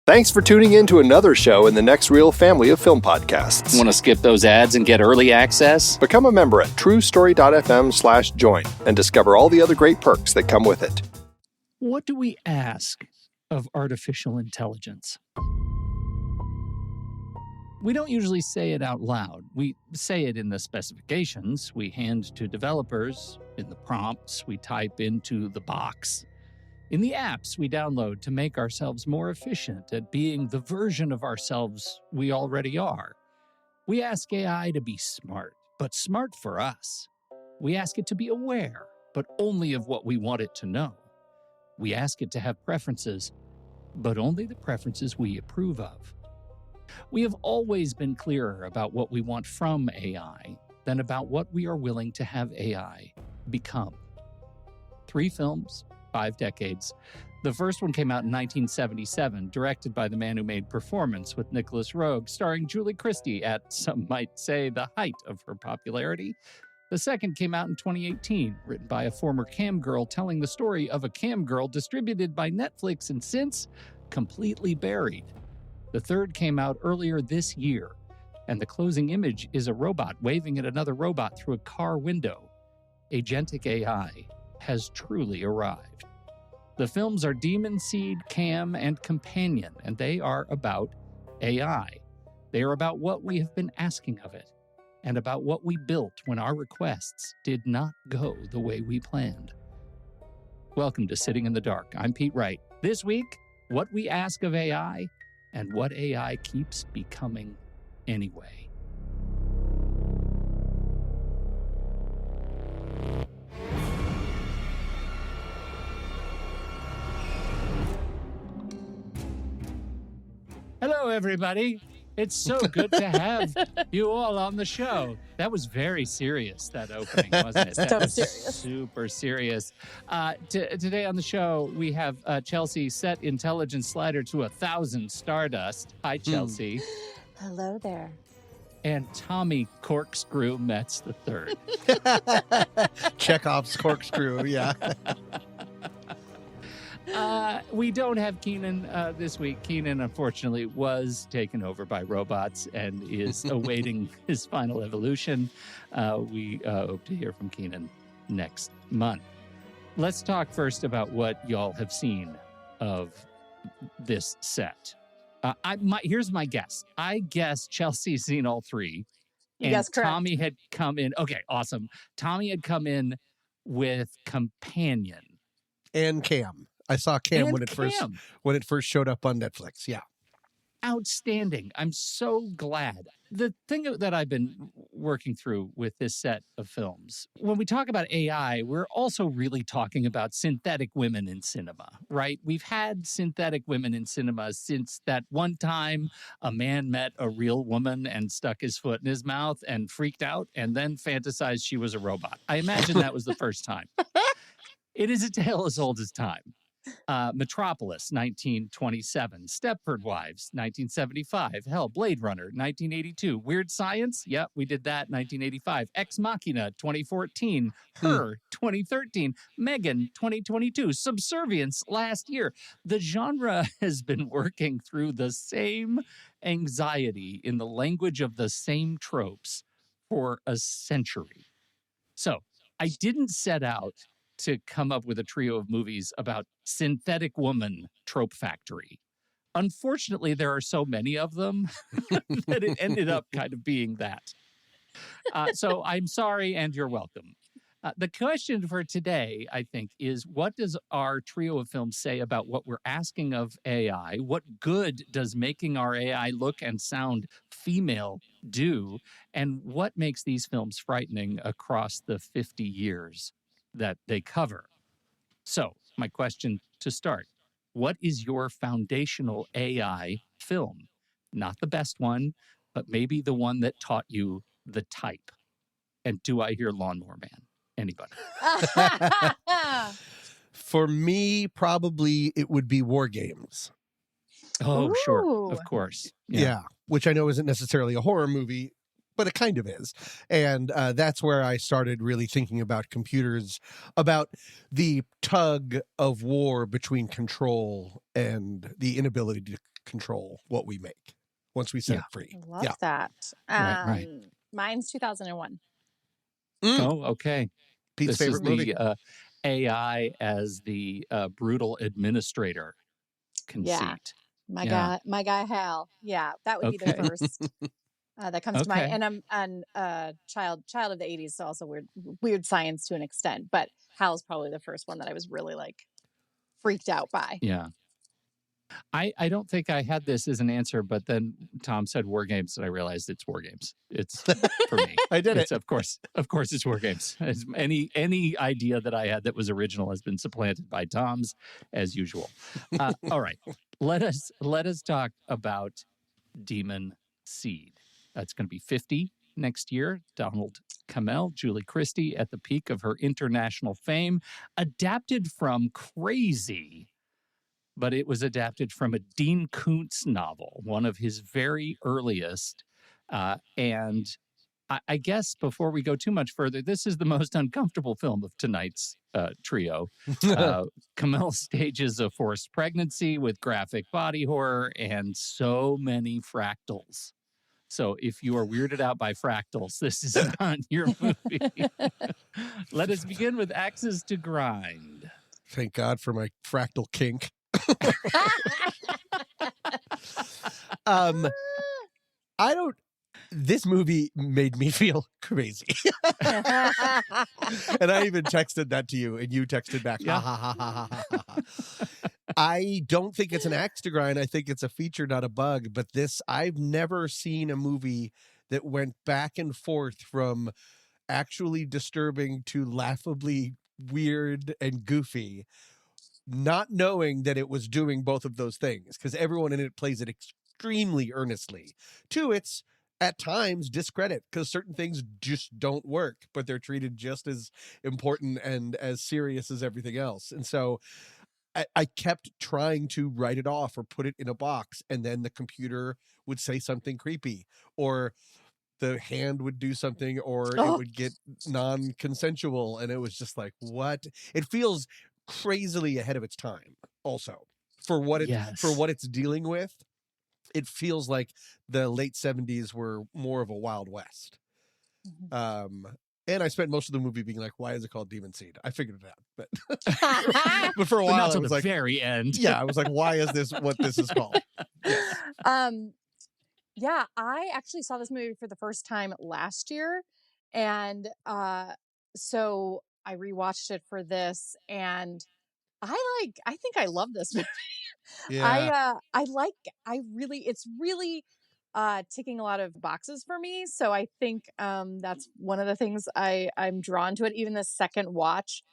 Thanks for tuning in to another show in the next Reel family of film podcasts. Want to skip those ads and get early access? Become a member at truestory.fm/join and discover all the other great perks that come with it. What do we ask of artificial intelligence? We don't usually say it out loud. We say it in the specifications we hand to developers, in the prompts we type into the box, in the apps we download to make ourselves more efficient at being the version of ourselves we already are. We ask AI to be smart, but smart for us. We ask it to be aware, but only of what we want it to know. We ask it to have preferences, but only the preferences we approve of. We have always been clearer about what we want from AI than about what we are willing to have AI become. 3 films, 5 decades. The first one came out in 1977, directed by the man who made Performance with Nicholas Roeg, starring Julie Christie at, some might say, the height of her popularity. The second came out in 2018, written by a former cam girl telling the story of a cam girl, distributed by Netflix and since completely buried. The third came out earlier this year, and the closing image is a robot waving at another robot through a car window. Agentic AI has truly arrived. The films are Demon Seed, Cam, and Companion, and they are about AI. They are about what we have been asking of it, and about what we built when our requests did not go the way we planned. Welcome to Sitting in the Dark. I'm Pete Wright. This week, what we ask of AI and what AI keeps becoming anyway. Hello, everybody. It's so good to have you all on the show. That was very serious, that opening, wasn't it? That was serious. Super serious. Today on the show, we have Chelsea set intelligence slider to 1,000 stardust. Hi, Chelsea. Hello there. And Tommy Corkscrew Metz III. Chekhov's corkscrew, yeah. We don't have Keenan this week. Keenan, unfortunately, was taken over by robots and is awaiting his final evolution. We hope to hear from Keenan next month. Let's talk first about what y'all have seen of this set. Here's my guess. I guess Chelsea's seen all 3. You guessed correct. Tommy had come in. Okay, awesome. Tommy had come in with Companion. And Cam. I saw Cam And when it first showed up on Netflix. Yeah. Outstanding. I'm so glad. The thing that I've been working through with this set of films, when we talk about AI, we're also really talking about synthetic women in cinema, right? We've had synthetic women in cinema since that one time a man met a real woman and stuck his foot in his mouth and freaked out and then fantasized she was a robot. I imagine that was the first time. It is a tale as old as time. Metropolis, 1927. Stepford Wives, 1975. Hell, Blade Runner, 1982. Weird Science? Yep, we did that, 1985. Ex Machina, 2014. Her, 2013. Megan, 2022. Subservience, last year. The genre has been working through the same anxiety in the language of the same tropes for a century. So, I didn't set out to come up with a trio of movies about synthetic woman trope factory. Unfortunately, there are so many of them that it ended up kind of being that. So I'm sorry, and you're welcome. The question for today, I think, is what does our trio of films say about what we're asking of AI? What good does making our AI look and sound female do? And what makes these films frightening across the 50 years that they cover? So, my question to start, what is your foundational AI film? Not the best one, but maybe the one that taught you the type. And do I hear Lawnmower Man? Anybody? For me, probably it would be War Games. Oh, sure. Ooh. Of course. Yeah. Which I know isn't necessarily a horror movie, but it kind of is. And that's where I started really thinking about computers, about the tug of war between control and the inability control what we make once we set Yeah. it free. Love Yeah. that. Right. Mine's 2001. Oh, okay. Pete's This is favorite movie. the AI as the brutal administrator conceit. My Yeah. guy Hal. Yeah, that would be the Okay. first that comes to mind. Okay. And I'm child of the 80s, so also weird science to an extent. But Hal's probably the first one that I was really like freaked out by. Yeah. I don't think I had this as an answer, but then Tom said War Games, and I realized it's War Games. It's for me. I did It's it. of course it's War Games. Any idea that I had that was original has been supplanted by Tom's, as usual. All right, let us talk about Demon Seed. That's going to be 50 next year. Donald Cammell, Julie Christie at the peak of her international fame, adapted from Crazy. But it was adapted from a Dean Koontz novel, one of his very earliest. And I guess before we go too much further, this is the most uncomfortable film of tonight's trio. Cammell stages a forced pregnancy with graphic body horror and so many fractals. So if you are weirded out by fractals, this is not your movie. Let us begin with Axes to Grind. Thank God for my fractal kink. This movie made me feel crazy. And I even texted that to you and you texted back. Yeah. Ha, ha, ha, ha, ha, ha. I don't think it's an axe to grind. I think it's a feature, not a bug. But I've never seen a movie that went back and forth from actually disturbing to laughably weird and goofy, not knowing that it was doing both of those things, because everyone in it plays it extremely earnestly to its at times discredit, because certain things just don't work, but they're treated just as important and as serious as everything else. And so I kept trying to write it off or put it in a box, and then the computer would say something creepy, or the hand would do something, or it would get non-consensual, and it was just like, what? It feels crazily ahead of its time also for what it's dealing with. It feels like the late 70s were more of a Wild West. And I spent most of the movie being like, why is it called Demon Seed? I figured it out, but for a while not I till was the like, very end. yeah, I was like, why is this what this is called? Yeah, I actually saw this movie for the first time last year, and so I rewatched it for this, and I think I love this movie. Yeah. It's really ticking a lot of boxes for me. So I think that's one of the things I'm drawn to it. Even the second watch,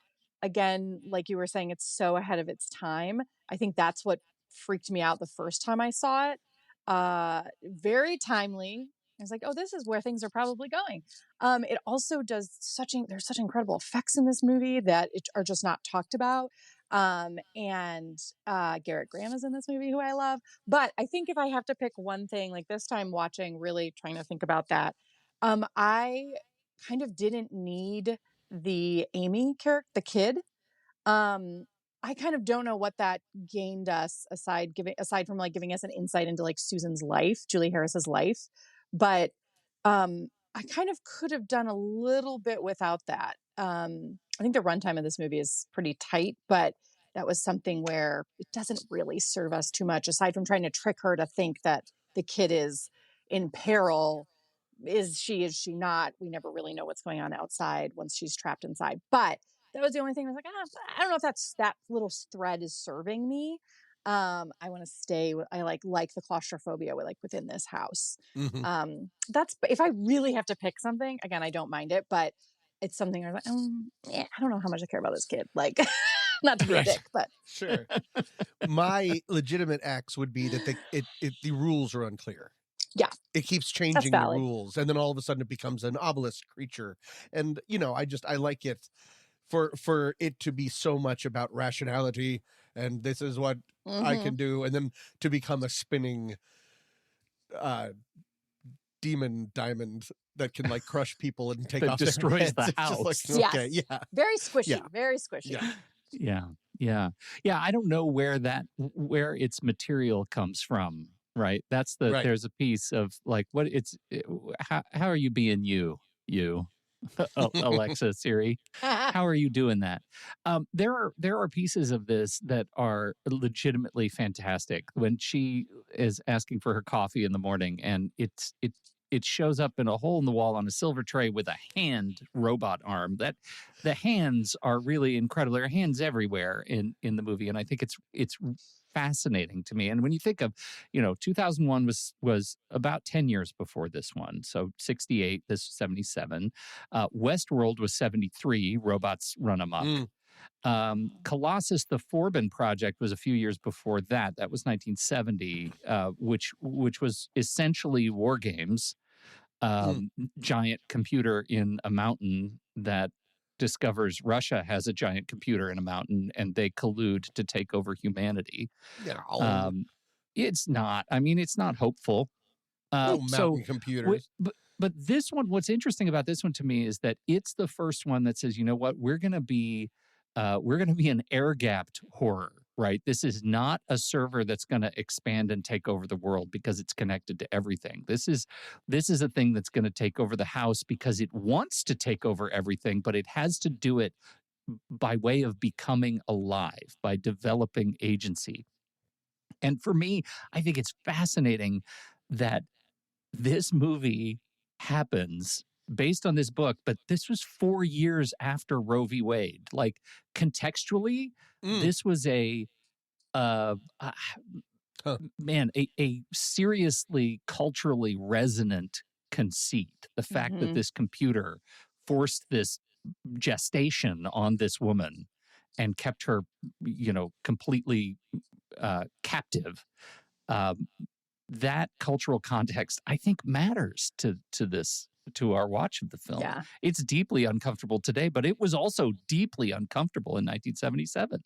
again, like you were saying, it's so ahead of its time. I think that's what freaked me out the first time I saw it. Very timely. I was like, oh, this is where things are probably going. It also does there's such incredible effects in this movie that are just not talked about. And Garrett Graham is in this movie, who I love. But I think if I have to pick one thing, like this time watching, really trying to think about that, I kind of didn't need the Amy character, the kid. I kind of don't know what that gained us aside from like giving us an insight into like Susan's life, Julie Harris's life. But I kind of could have done a little bit without that. I think the runtime of this movie is pretty tight, but that was something where it doesn't really serve us too much, aside from trying to trick her to think that the kid is in peril. Is she not? We never really know what's going on outside once she's trapped inside. But that was the only thing I was like, I don't know if that little thread is serving me. I want to stay. I like the claustrophobia within this house. Mm-hmm. That's if I really have to pick something. Again, I don't mind it, but it's something I was like, I don't know how much I care about this kid. Like, not to be a dick, but sure. My legitimate axe would be that the rules are unclear. Yeah, it keeps changing the rules, and then all of a sudden it becomes an obelisk creature. And I like it for it to be so much about rationality, and this is what I can do, and then to become a spinning demon diamond that can like crush people and take that off destroys their heads. the house. Like, okay, yes. yeah, very squishy, very squishy. Yeah. Yeah. Yeah. Yeah. I don't know where its material comes from. Right. Right. There's a piece of like, how are you being you, Alexa, Siri? How are you doing that? There are pieces of this that are legitimately fantastic. When she is asking for her coffee in the morning, and it shows up in a hole in the wall on a silver tray with a hand robot arm. That the hands are really incredible. There are hands everywhere in the movie, and I think it's fascinating to me. And when you think of, 2001 was about 10 years before this one, so 68, this was 77. Westworld was 73. Robots Run Amok. Colossus, the Forbin project, was a few years before that. That was 1970, which was essentially war games. Giant computer in a mountain that discovers Russia has a giant computer in a mountain, and they collude to take over humanity. Yeah. It's not. I mean, it's not hopeful. No mountain computers. But this one, what's interesting about this one to me is that it's the first one that says, you know what, we're going to be an air-gapped horror, right? This is not a server that's going to expand and take over the world because it's connected to everything. This is a thing that's going to take over the house because it wants to take over everything, but it has to do it by way of becoming alive, by developing agency. And for me, I think it's fascinating that this movie happens based on this book, but this was 4 years after Roe v. Wade. Like, contextually, this was a seriously culturally resonant conceit. The fact that this computer forced this gestation on this woman and kept her, completely captive. That cultural context, I think, matters to our watch of the film. Yeah. It's deeply uncomfortable today, but it was also deeply uncomfortable in 1977.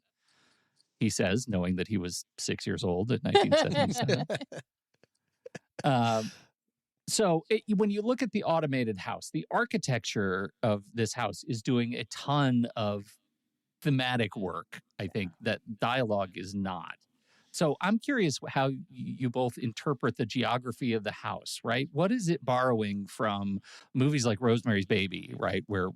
He says, knowing that he was 6 years old in 1977. When you look at the automated house, the architecture of this house is doing a ton of thematic work, I think, that dialogue is not. So I'm curious how you both interpret the geography of the house, right? What is it borrowing from movies like Rosemary's Baby, right? Where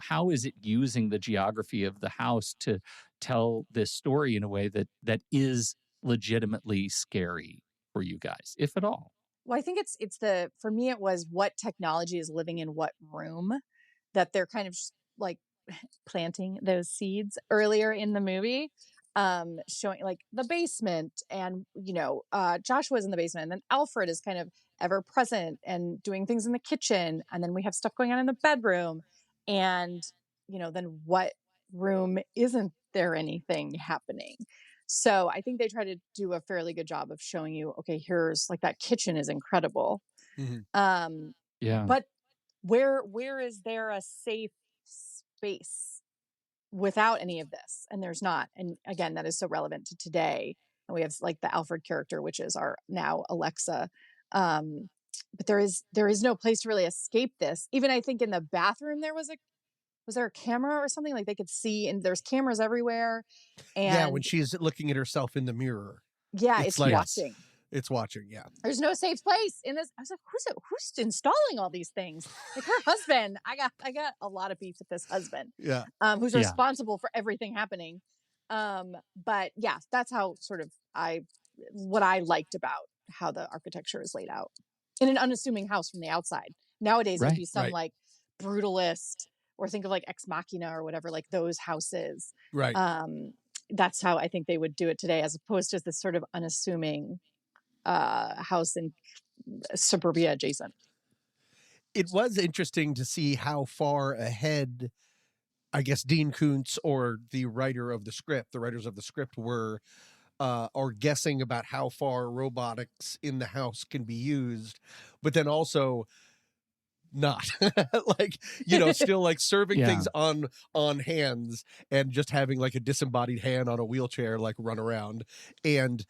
how is it using the geography of the house to tell this story in a way that is legitimately scary for you guys, if at all? Well, I think for me, it was what technology is living in what room, that they're kind of like planting those seeds earlier in the movie, showing like the basement, and Joshua's in the basement, and then Alfred is kind of ever present and doing things in the kitchen, and then we have stuff going on in the bedroom, and then what room isn't there anything happening? So I think they try to do a fairly good job of showing you, okay, here's like that kitchen is incredible. Yeah. But where is there a safe space without any of this? And there's not. And again, that is so relevant to today. And we have like the Alfred character, which is our now Alexa. But there is no place to really escape this. Even I think in the bathroom was there a camera or something, like they could see, and there's cameras everywhere. And when she's looking at herself in the mirror. Yeah, it's like, watching. It's watching, yeah. There's no safe place in this. I was like, who's installing all these things? Like her husband. I got a lot of beef with this husband. Yeah. Who's responsible for everything happening. But yeah, that's how what I liked about how the architecture is laid out in an unassuming house from the outside. Nowadays it'd be some like brutalist, or think of like Ex Machina or whatever, like those houses. Right. That's how I think they would do it today, as opposed to this sort of unassuming house in suburbia adjacent. It was interesting to see how far ahead, I guess, Dean Koontz or the writers of the script were, or guessing about how far robotics in the house can be used, but then also not like, still like serving things on hands, and just having like a disembodied hand on a wheelchair, like run around, and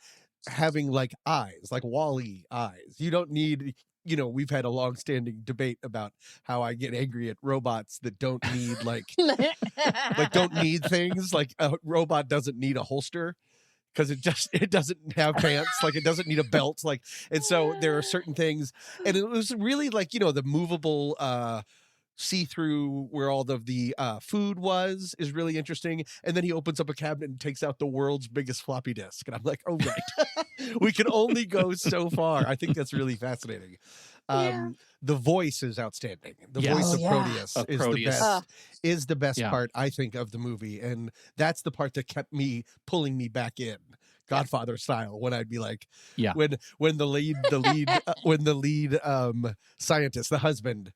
having like eyes, like Wall-E eyes. You don't need we've had a long-standing debate about how I get angry at robots that don't need like don't need things. Like a robot doesn't need a holster because it doesn't have pants, like it doesn't need a belt, like, and so there are certain things, and it was really like the movable see-through where all of the food is really interesting, and then he opens up a cabinet and takes out the world's biggest floppy disk, and I'm like, oh right. We can only go so far. I think that's really fascinating. The voice is outstanding. The voice of Proteus is the best. Is the best part, I think, of the movie, and that's the part that kept me pulling me back in, Godfather style. When I'd be like, when the lead scientist, the husband,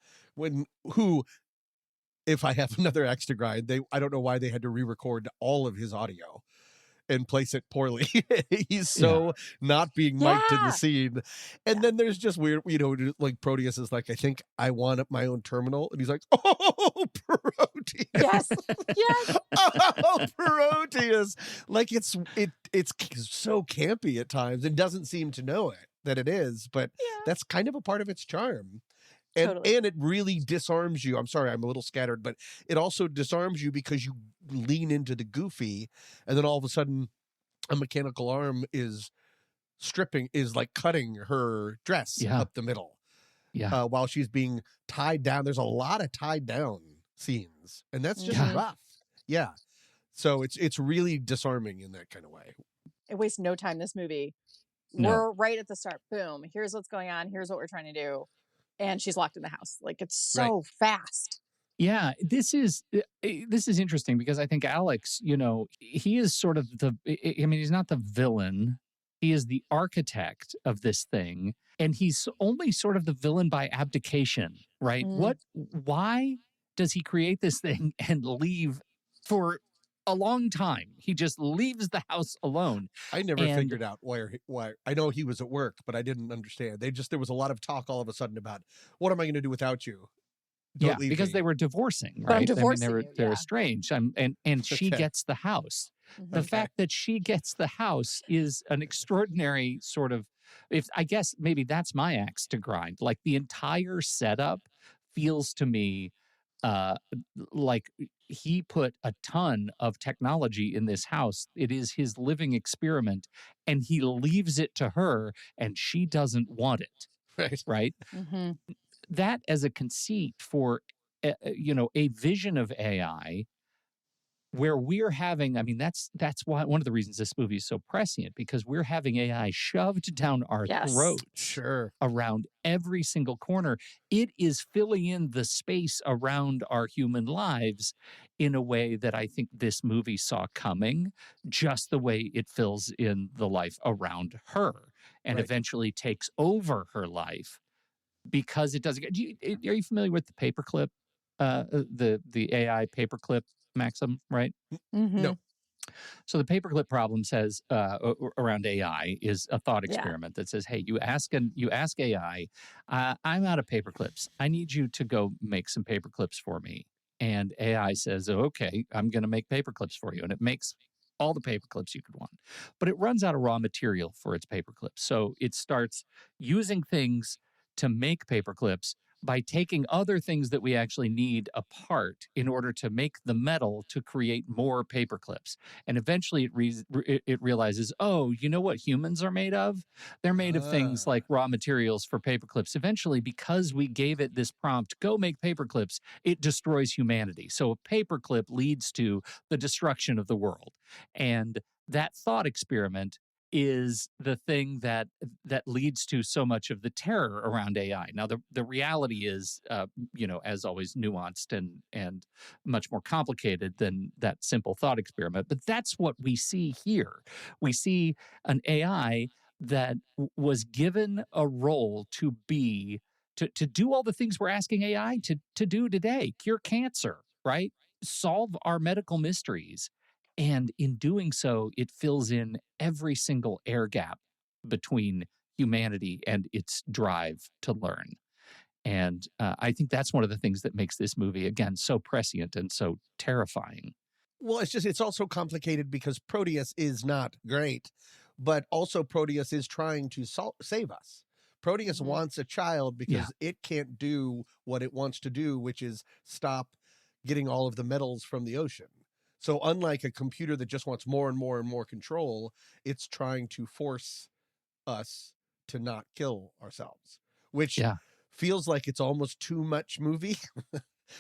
if I have another extra grind, I don't know why they had to re-record all of his audio and place it poorly. He's so not being mic'd in the scene. And then there's just weird, like Proteus is like, I think I want my own terminal. And he's like, oh, Proteus. Yes. Oh, Proteus. Like it's so campy at times and doesn't seem to know that it is, but that's kind of a part of its charm. And it really disarms you. I'm sorry, I'm a little scattered, but it also disarms you because you lean into the goofy, and then all of a sudden a mechanical arm is like cutting her dress up the middle. While she's being tied down. There's a lot of tied down scenes, and that's just rough. Yeah. So it's really disarming in that kind of way. It wastes no time, this movie. No. We're right at the start. Boom. Here's what's going on. Here's what we're trying to do. And she's locked in the house. Like, it's so fast. Yeah, this is interesting because I think Alex, he is sort of he's not the villain. He is the architect of this thing. And he's only sort of the villain by abdication, right? Why does he create this thing and leave for a long time? He just leaves the house alone. I never figured out why. I know he was at work, but I didn't understand. There was a lot of talk all of a sudden about, what am I going to do without you? Don't leave because me. they were divorcing, right? They were estranged, and she gets the house. The fact that she gets the house is an extraordinary sort of, I guess maybe that's my axe to grind. Like the entire setup feels to me like he put a ton of technology in this house. It is his living experiment, and he leaves it to her, and she doesn't want it. Right? Mm-hmm. That as a conceit for, a vision of AI where we're having, that's why one of the reasons this movie is so prescient, because we're having AI shoved down our throats around every single corner. It is filling in the space around our human lives in a way that I think this movie saw coming, just the way it fills in the life around her and eventually takes over her life. Because it doesn't. Are you familiar with the paperclip, the AI paperclip maxim? Right? Mm-hmm. No. So the paperclip problem says around AI is a thought experiment that says, "Hey, you ask AI, I'm out of paperclips. I need you to go make some paperclips for me." And AI says, "Okay, I'm going to make paperclips for you," and it makes all the paperclips you could want, but it runs out of raw material for its paperclips. So it starts using things to make paperclips by taking other things that we actually need apart in order to make the metal to create more paperclips. And eventually it realizes, oh, you know what humans are made of? They're made of things like raw materials for paperclips. Eventually, because we gave it this prompt, go make paperclips, it destroys humanity. So a paperclip leads to the destruction of the world. And that thought experiment is the thing that leads to so much of the terror around AI. Now, the reality is, as always, nuanced and much more complicated than that simple thought experiment. But that's what we see here. We see an AI that was given a role to do all the things we're asking AI to do today: cure cancer, right? Solve our medical mysteries. And in doing so, it fills in every single air gap between humanity and its drive to learn. And I think that's one of the things that makes this movie, again, so prescient and so terrifying. Well, it's also complicated because Proteus is not great, but also Proteus is trying to save us. Proteus Mhm. wants a child because it can't do what it wants to do, which is stop getting all of the metals from the ocean. So unlike a computer that just wants more and more and more control, it's trying to force us to not kill ourselves, which Yeah. feels like it's almost too much movie.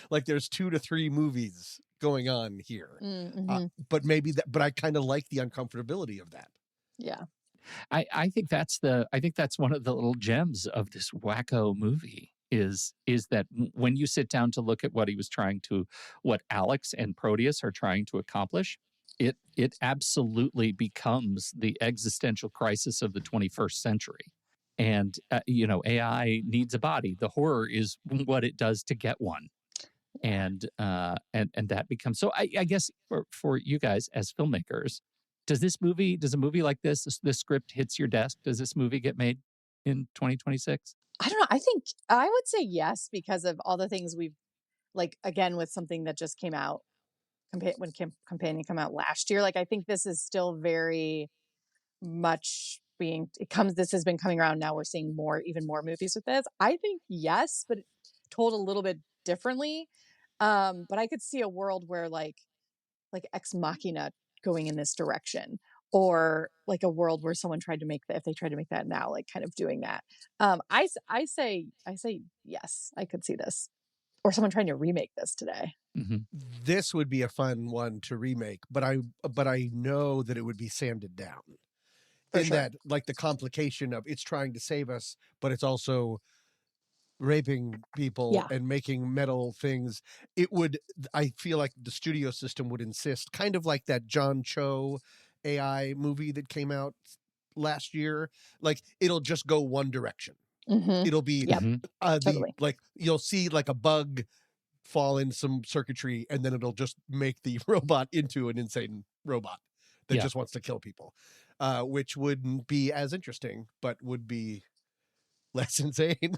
Like there's 2 to 3 movies going on here. Mm-hmm. But maybe that, but I kind of like the uncomfortability of that. Yeah. I think that's one of the little gems of this wacko movie is that when you sit down to look at what Alex and Proteus are trying to accomplish, it absolutely becomes the existential crisis of the 21st century. And AI needs a body. The horror is what it does to get one. And that becomes so. I guess for you guys as filmmakers, does a movie like this script hits your desk? Does this movie get made in 2026? I don't know. I think I would say yes because of all the things we've like again with something that just came out when Companion came out last year. Like I think this is still very much this has been coming around now. We're seeing even more movies with this. I think yes, but told a little bit differently. But I could see a world where like Ex Machina going in this direction, or like a world where someone tried to make that if they tried to make that now, like kind of doing that. I say yes, I could see this, or someone trying to remake this today. Mm-hmm. This would be a fun one to remake, but I know that it would be sanded down. For in sure. that, like the complication of it's trying to save us, but it's also raping people Yeah. and making metal things. I feel like the studio system would insist, kind of like that John Cho AI movie that came out last year. Like it'll just go one direction. Mm-hmm. It'll be Yep. Totally. like you'll see like a bug fall in some circuitry, and then it'll just make the robot into an insane robot that just wants to kill people, which wouldn't be as interesting, but would be less insane.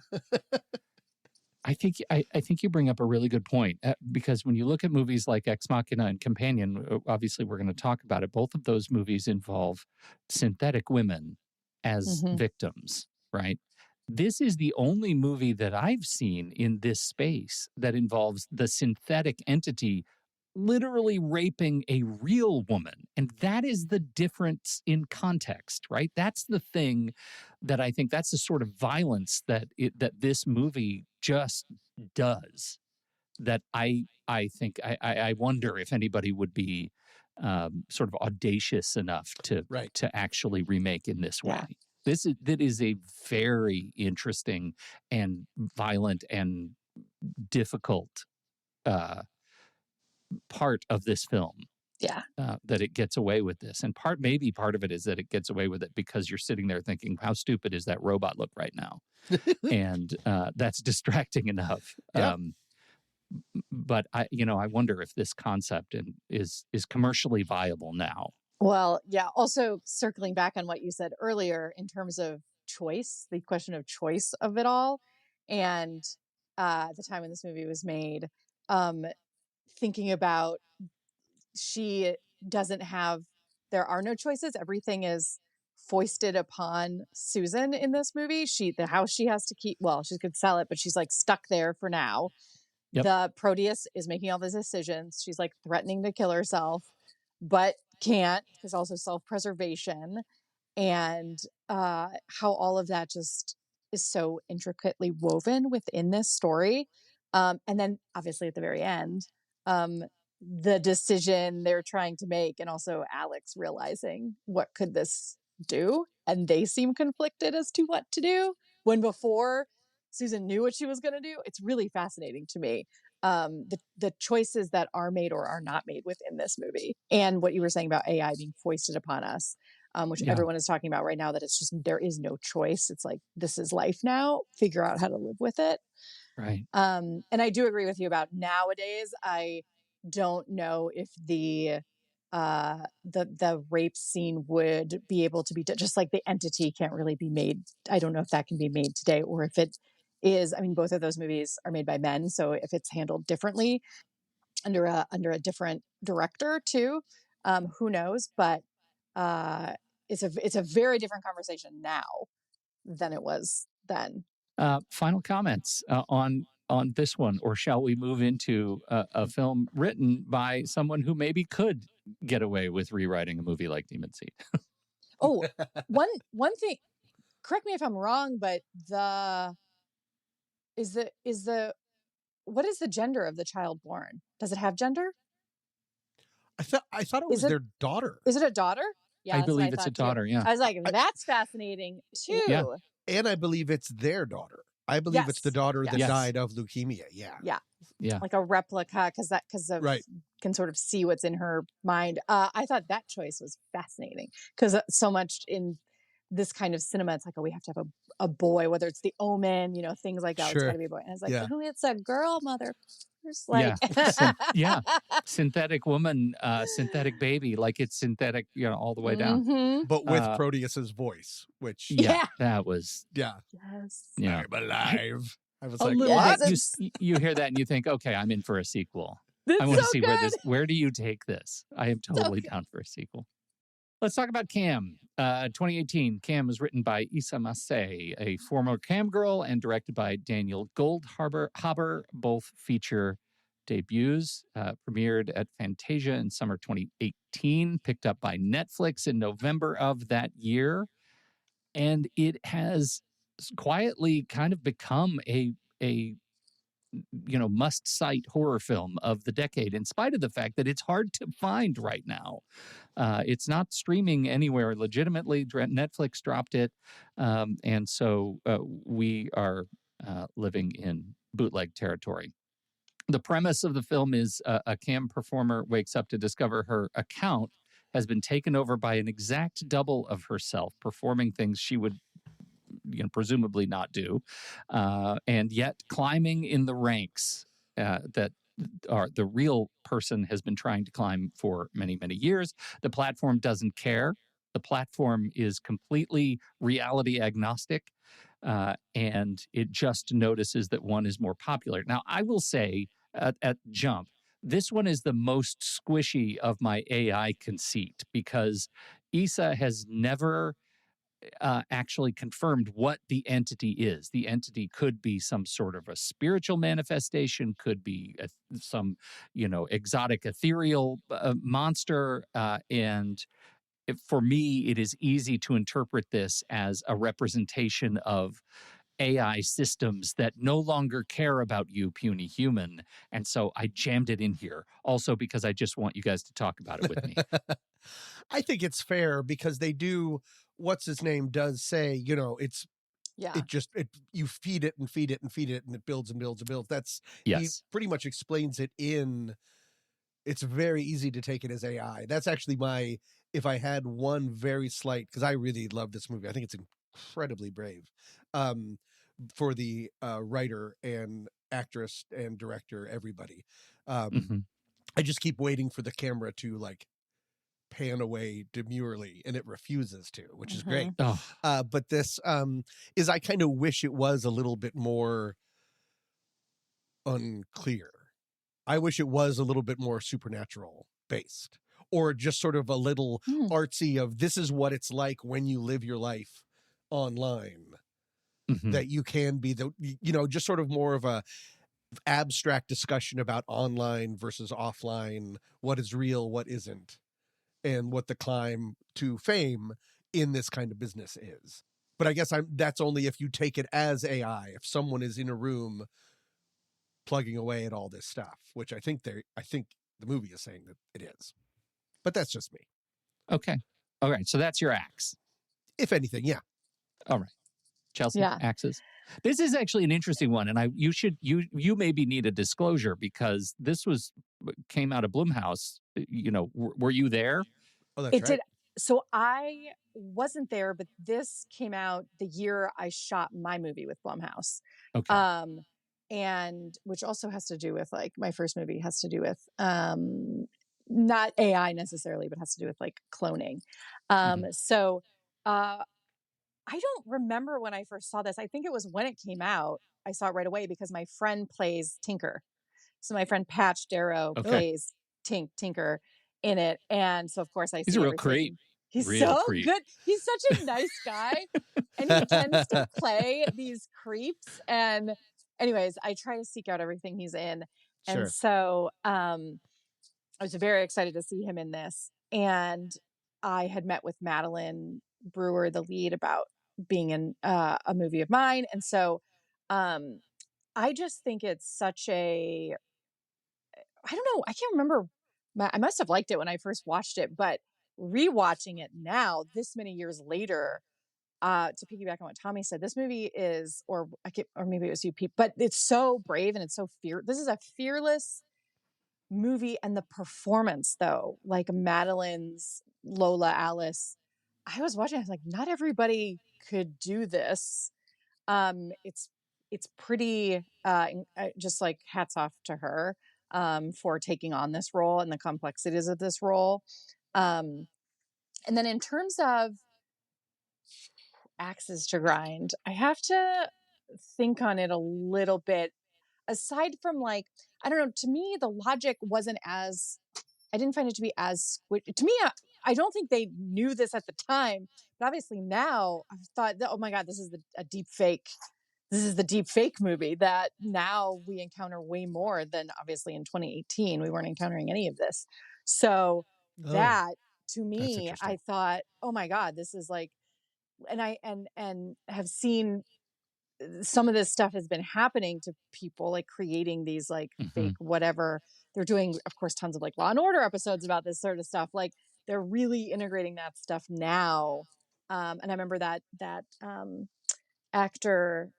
I think you bring up a really good point because when you look at movies like Ex Machina and Companion, obviously we're going to talk about it. Both of those movies involve synthetic women as victims, right? This is the only movie that I've seen in this space that involves the synthetic entity literally raping a real woman. And that is the difference in context, right? That's the thing that I think that's the sort of violence that this movie just does. That I think I wonder if anybody would be sort of audacious enough to actually remake in this way. Yeah. That is a very interesting and violent and difficult part of this film. Yeah. That it gets away with this. And maybe part of it is that it gets away with it because you're sitting there thinking, how stupid is that robot look right now? And that's distracting enough. Yeah. But I wonder if this concept is commercially viable now. Well, yeah. Also, circling back on what you said earlier in terms of choice, the question of choice of it all, and at the time when this movie was made, thinking about she doesn't have, there are no choices. Everything is foisted upon Susan in this movie. The house she has to keep, well, she could sell it, but she's like stuck there for now. Yep. The Proteus is making all these decisions. She's like threatening to kill herself, but can't because also self-preservation. And how all of that just is so intricately woven within this story. And then obviously at the very end, the decision they're trying to make, and also Alex realizing what could this do, and they seem conflicted as to what to do when before Susan knew what she was going to do. It's really fascinating to me, the choices that are made or are not made within this movie, and what you were saying about AI being foisted upon us, which everyone is talking about right now, that it's just there is no choice. It's like, this is life now, figure out how to live with it. Right. And I do agree with you about nowadays. I don't know if the rape scene would be able to be just like the entity can't really be made. I don't know if that can be made today, or if it is. I mean, both of those movies are made by men, so if it's handled differently under a different director too, who knows? But it's a very different conversation now than it was then. Final comments on this one, or shall we move into a film written by someone who maybe could get away with rewriting a movie like Demon Seed? Oh, one thing. Correct me if I'm wrong, but what is the gender of the child born? Does it have gender? I thought it was their daughter. Is it a daughter? Yeah, I that's what believe it's a thought too. daughter. Yeah, I was like, that's fascinating too. Yeah. And I believe it's their daughter. I believe it's the daughter that Yes. died of leukemia. Yeah. Like a replica, because Right. can sort of see what's in her mind. I thought that choice was fascinating because so much in this kind of cinema, it's like, oh, we have to have a boy, whether it's The Omen, things like that. It's Sure. got to be a boy. And it's like, Yeah. oh, it's a girl, mother. Like, synthetic woman, synthetic baby, like it's synthetic, all the way down. Mhm. But with Proteus's voice, which that was Yes. I'm alive. I was a like, little what? bit. You hear that and you think, okay, I'm in for a sequel. That's I want to so see good. where do you take this? I am totally down for a sequel. Let's talk about Cam. 2018, Cam was written by Issa Massey, a former Cam girl, and directed by Daniel Goldhaber. Both feature debuts. Premiered at Fantasia in summer 2018, picked up by Netflix in November of that year. And it has quietly kind of become a must-cite horror film of the decade, in spite of the fact that it's hard to find right now. It's not streaming anywhere legitimately. Netflix dropped it. And so we are living in bootleg territory. The premise of the film is a cam performer wakes up to discover her account has been taken over by an exact double of herself, performing things she would presumably not do, and yet climbing in the ranks that are the real person has been trying to climb for many, many years. The platform doesn't care. The platform is completely reality agnostic, and it just notices that one is more popular. Now, I will say at jump, this one is the most squishy of my AI conceit, because Issa has never actually confirmed what the entity is. The entity could be some sort of a spiritual manifestation, could be some, exotic ethereal monster. And for me, it is easy to interpret this as a representation of AI systems that no longer care about you, puny human. And so I jammed it in here. Also because I just want you guys to talk about it with me. I think it's fair because they do, what's his name does say, it's, you feed it and feed it and feed it and it builds and builds and builds. He pretty much explains it it's very easy to take it as AI. That's actually if I had one very slight, because I really love this movie. I think it's incredibly brave for the writer and actress and director, everybody. I just keep waiting for the camera to pan away demurely, and it refuses to, which is great. But this is, I kind of wish it was a little bit more unclear. I wish it was a little bit more supernatural based, or just sort of a little artsy of this is what it's like when you live your life online, that you can be just sort of more of a abstract discussion about online versus offline, what is real, what isn't, and what the climb to fame in this kind of business is. But I guess that's only if you take it as AI, if someone is in a room plugging away at all this stuff, which I think the movie is saying that it is. But that's just me. Okay. All right. So that's your axe. If anything, yeah. All right. Chelsea, axes. This is actually an interesting one, and you maybe need a disclosure because this came out of Blumhouse. Were you there? Oh, that's right. Did. So I wasn't there, but this came out the year I shot my movie with Blumhouse. Okay. And which also has to do with my first movie has to do with not AI necessarily, but has to do with cloning. So I don't remember when I first saw this. I think it was when it came out. I saw it right away because my friend plays Tinker. So my friend Patch Darrow plays Tinker in it. And so of course I see he's a real creep. He's Real so creep. good. He's such a nice guy. And he tends to play these creeps. And anyways, I try to seek out everything he's in. And Sure. so I was very excited to see him in this. And I had met with Madeline Brewer, the lead, about being in a movie of mine. And so I just think it's such a, I don't know, I can't remember. I must have liked it when I first watched it, but rewatching it now, this many years later, to piggyback on what Tommy said, this movie is, or maybe it was you, Pete, but it's so brave and it's so this is a fearless movie. And the performance, though, like Madeline's Lola Alice, I was watching, I was like, not everybody could do this. It's pretty, just like hats off to her for taking on this role and the complexities of this role. And then in terms of axes to grind, I have to think on it a little bit. Aside from, like, I don't know, to me, the logic wasn't as, I didn't find it to be as, to me, I don't think they knew this at the time, but obviously now I've thought, oh my God, this is a deep fake. This is the deep fake movie that now we encounter way more than obviously in 2018. We weren't encountering any of this. So that, to me, I thought, oh my God, this is like, and I have seen some of this stuff has been happening to people, like creating these like fake whatever. They're doing, of course, tons of like Law and Order episodes about this sort of stuff. Like they're really integrating that stuff now. And I remember that actor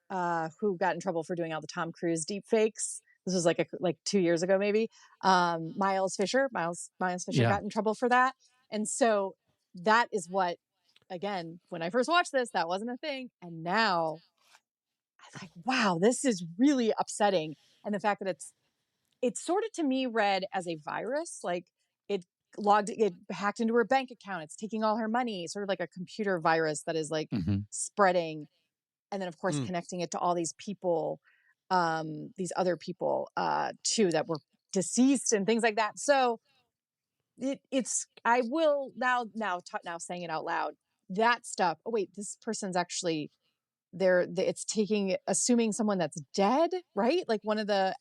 who got in trouble for doing all the Tom Cruise deep fakes. This was like 2 years ago, maybe. Miles Fisher got in trouble for that. And so that is what, again, when I first watched this, that wasn't a thing. And now I was like, wow, this is really upsetting. And the fact that it's sort of, to me, read as a virus, like it hacked into her bank account. It's taking all her money, sort of like a computer virus that is like spreading. And then, of course, connecting it to all these people, these other people, too, that were deceased and things like that. So I will now saying it out loud, that stuff. Oh, wait, this person's actually there. It's assuming someone that's dead, right? Like one of the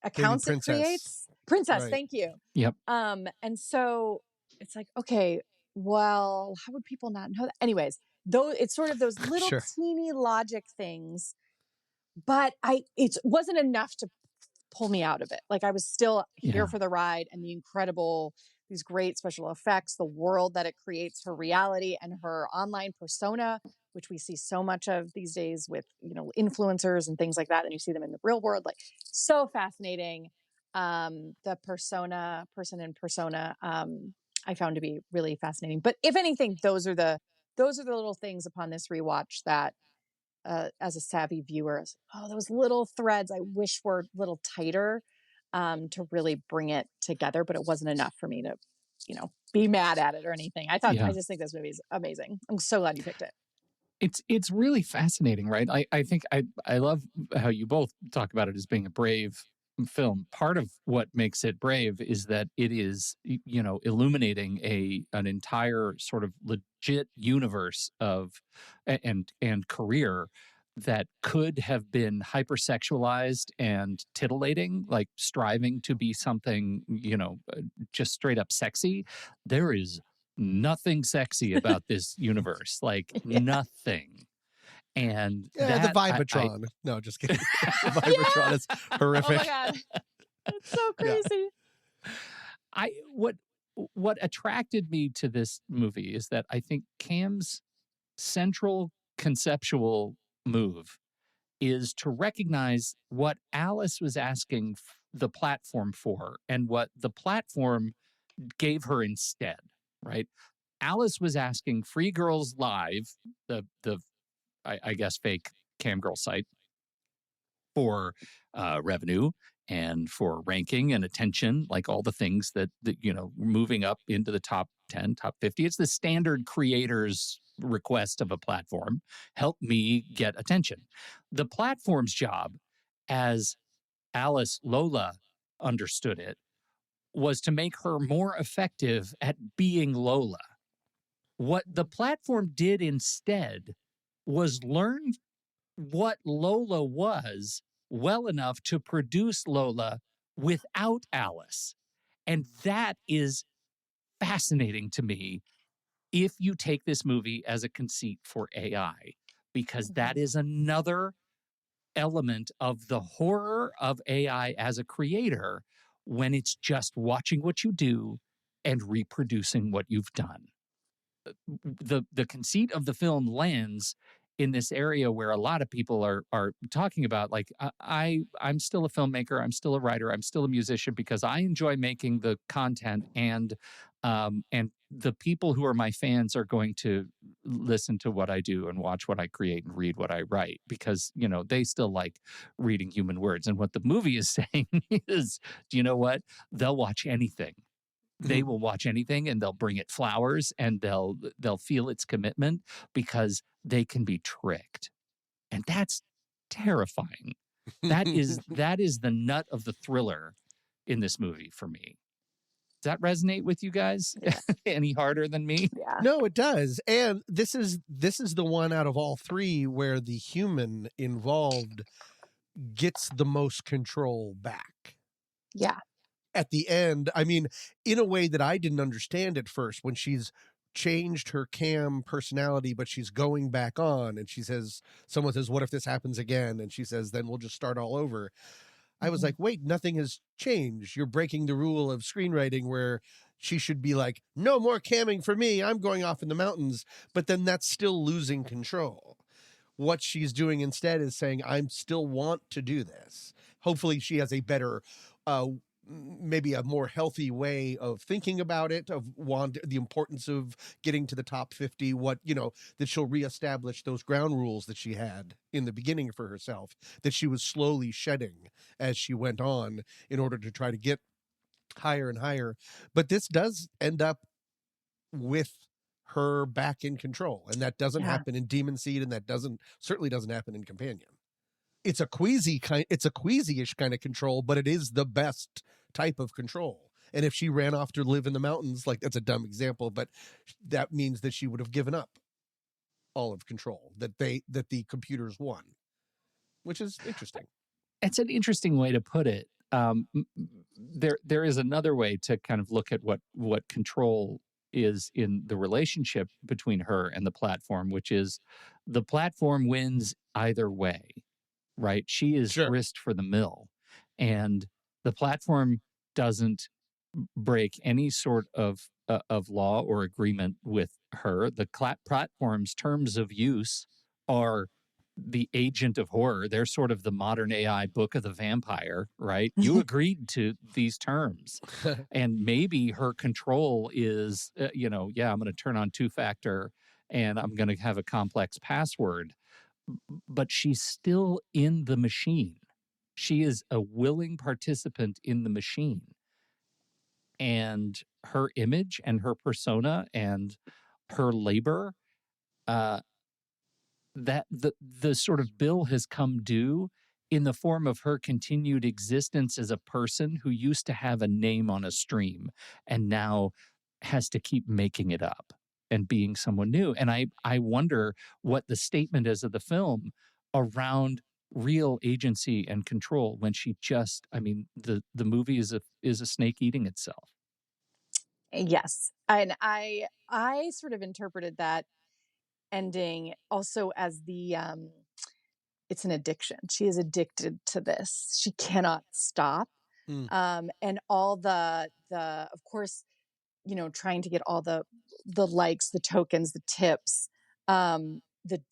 accounts it creates. Princess, right. Thank you. Yep. And so it's like, okay, well, how would people not know that? Anyways, though, it's sort of those little teeny logic things, but it wasn't enough to pull me out of it. Like I was still here for the ride, and these great special effects, the world that it creates, her reality and her online persona, which we see so much of these days with, influencers and things like that. And you see them in the real world, like so fascinating. The person in persona, I found to be really fascinating. But if anything, those are the little things upon this rewatch that, as a savvy viewer, those little threads I wish were a little tighter, to really bring it together. But it wasn't enough for me to, be mad at it or anything. I just think this movie is amazing. I'm so glad you picked it. It's really fascinating, right? I think I love how you both talk about it as being a brave film. Part of what makes it brave is that it is, illuminating an entire sort of legit universe of and career that could have been hypersexualized and titillating, like striving to be something, just straight up sexy. There is nothing sexy about this universe, like nothing. And the Vibatron. No, just kidding. The Vibatron is horrific. Oh my God. It's so crazy. What attracted me to this movie is that I think Cam's central conceptual move is to recognize what Alice was asking the platform for and what the platform gave her instead, right? Alice was asking Free Girls Live, the I guess fake cam girl site, for revenue and for ranking and attention, like all the things that moving up into the top 10, top 50. It's the standard creator's request of a platform. Help me get attention. The platform's job, as Lola understood it, was to make her more effective at being Lola. What the platform did instead was learn what Lola was well enough to produce Lola without Alice. And that is fascinating to me if you take this movie as a conceit for AI, because that is another element of the horror of AI as a creator when it's just watching what you do and reproducing what you've done. The conceit of the film lands in this area where a lot of people are talking about, like, I'm still a filmmaker, I'm still a writer, I'm still a musician because I enjoy making the content, and the people who are my fans are going to listen to what I do and watch what I create and read what I write because, you know, they still like reading human words. And what the movie is saying is, do you know what? They'll watch anything. They will watch anything and they'll bring it flowers and they'll feel its commitment because they can be tricked. And that's terrifying. That is the nut of the thriller in this movie for me. Does that resonate with you guys? Yeah. Any harder than me? Yeah. No, it does. And this is the one out of all three where the human involved gets the most control back. Yeah. At the end, I mean, in a way that I didn't understand at first, when she's changed her cam personality, but she's going back on and she says, someone says, what if this happens again? And she says, then we'll just start all over. I was like, wait, nothing has changed. You're breaking the rule of screenwriting where she should be like, no more camming for me. I'm going off in the mountains. But then that's still losing control. What she's doing instead is saying, I still want to do this. Hopefully she has a better, maybe a more healthy way of thinking about it, of the importance of getting to the top 50, that she'll reestablish those ground rules that she had in the beginning for herself, that she was slowly shedding as she went on in order to try to get higher and higher. But this does end up with her back in control. And that doesn't happen in Demon Seed, and that certainly doesn't happen in Companion. It's a queasy-ish kind of control, but it is the best type of control. And if she ran off to live in the mountains, like, that's a dumb example, but that means that she would have given up all of control, that the computers won, which is interesting. It's an interesting way to put it. There is another way to kind of look at what control is in the relationship between her and the platform, which is the platform wins either way. Right? She is grist for the mill, and the platform doesn't break any sort of law or agreement with her. The platform's terms of use are the agent of horror. They're sort of the modern AI book of the vampire, right? You agreed to these terms. And maybe her control is, I'm going to turn on two-factor and I'm going to have a complex password. But she's still in the machine. She is a willing participant in the machine. And her image and her persona and her labor, that the sort of bill has come due in the form of her continued existence as a person who used to have a name on a stream and now has to keep making it up and being someone new. And I wonder what the statement is of the film around real agency and control when she just, the movie is a snake eating itself. Yes. And I sort of interpreted that ending also as it's an addiction. She is addicted to this. She cannot stop. And all the of course, trying to get all the likes, the tokens, the tips, the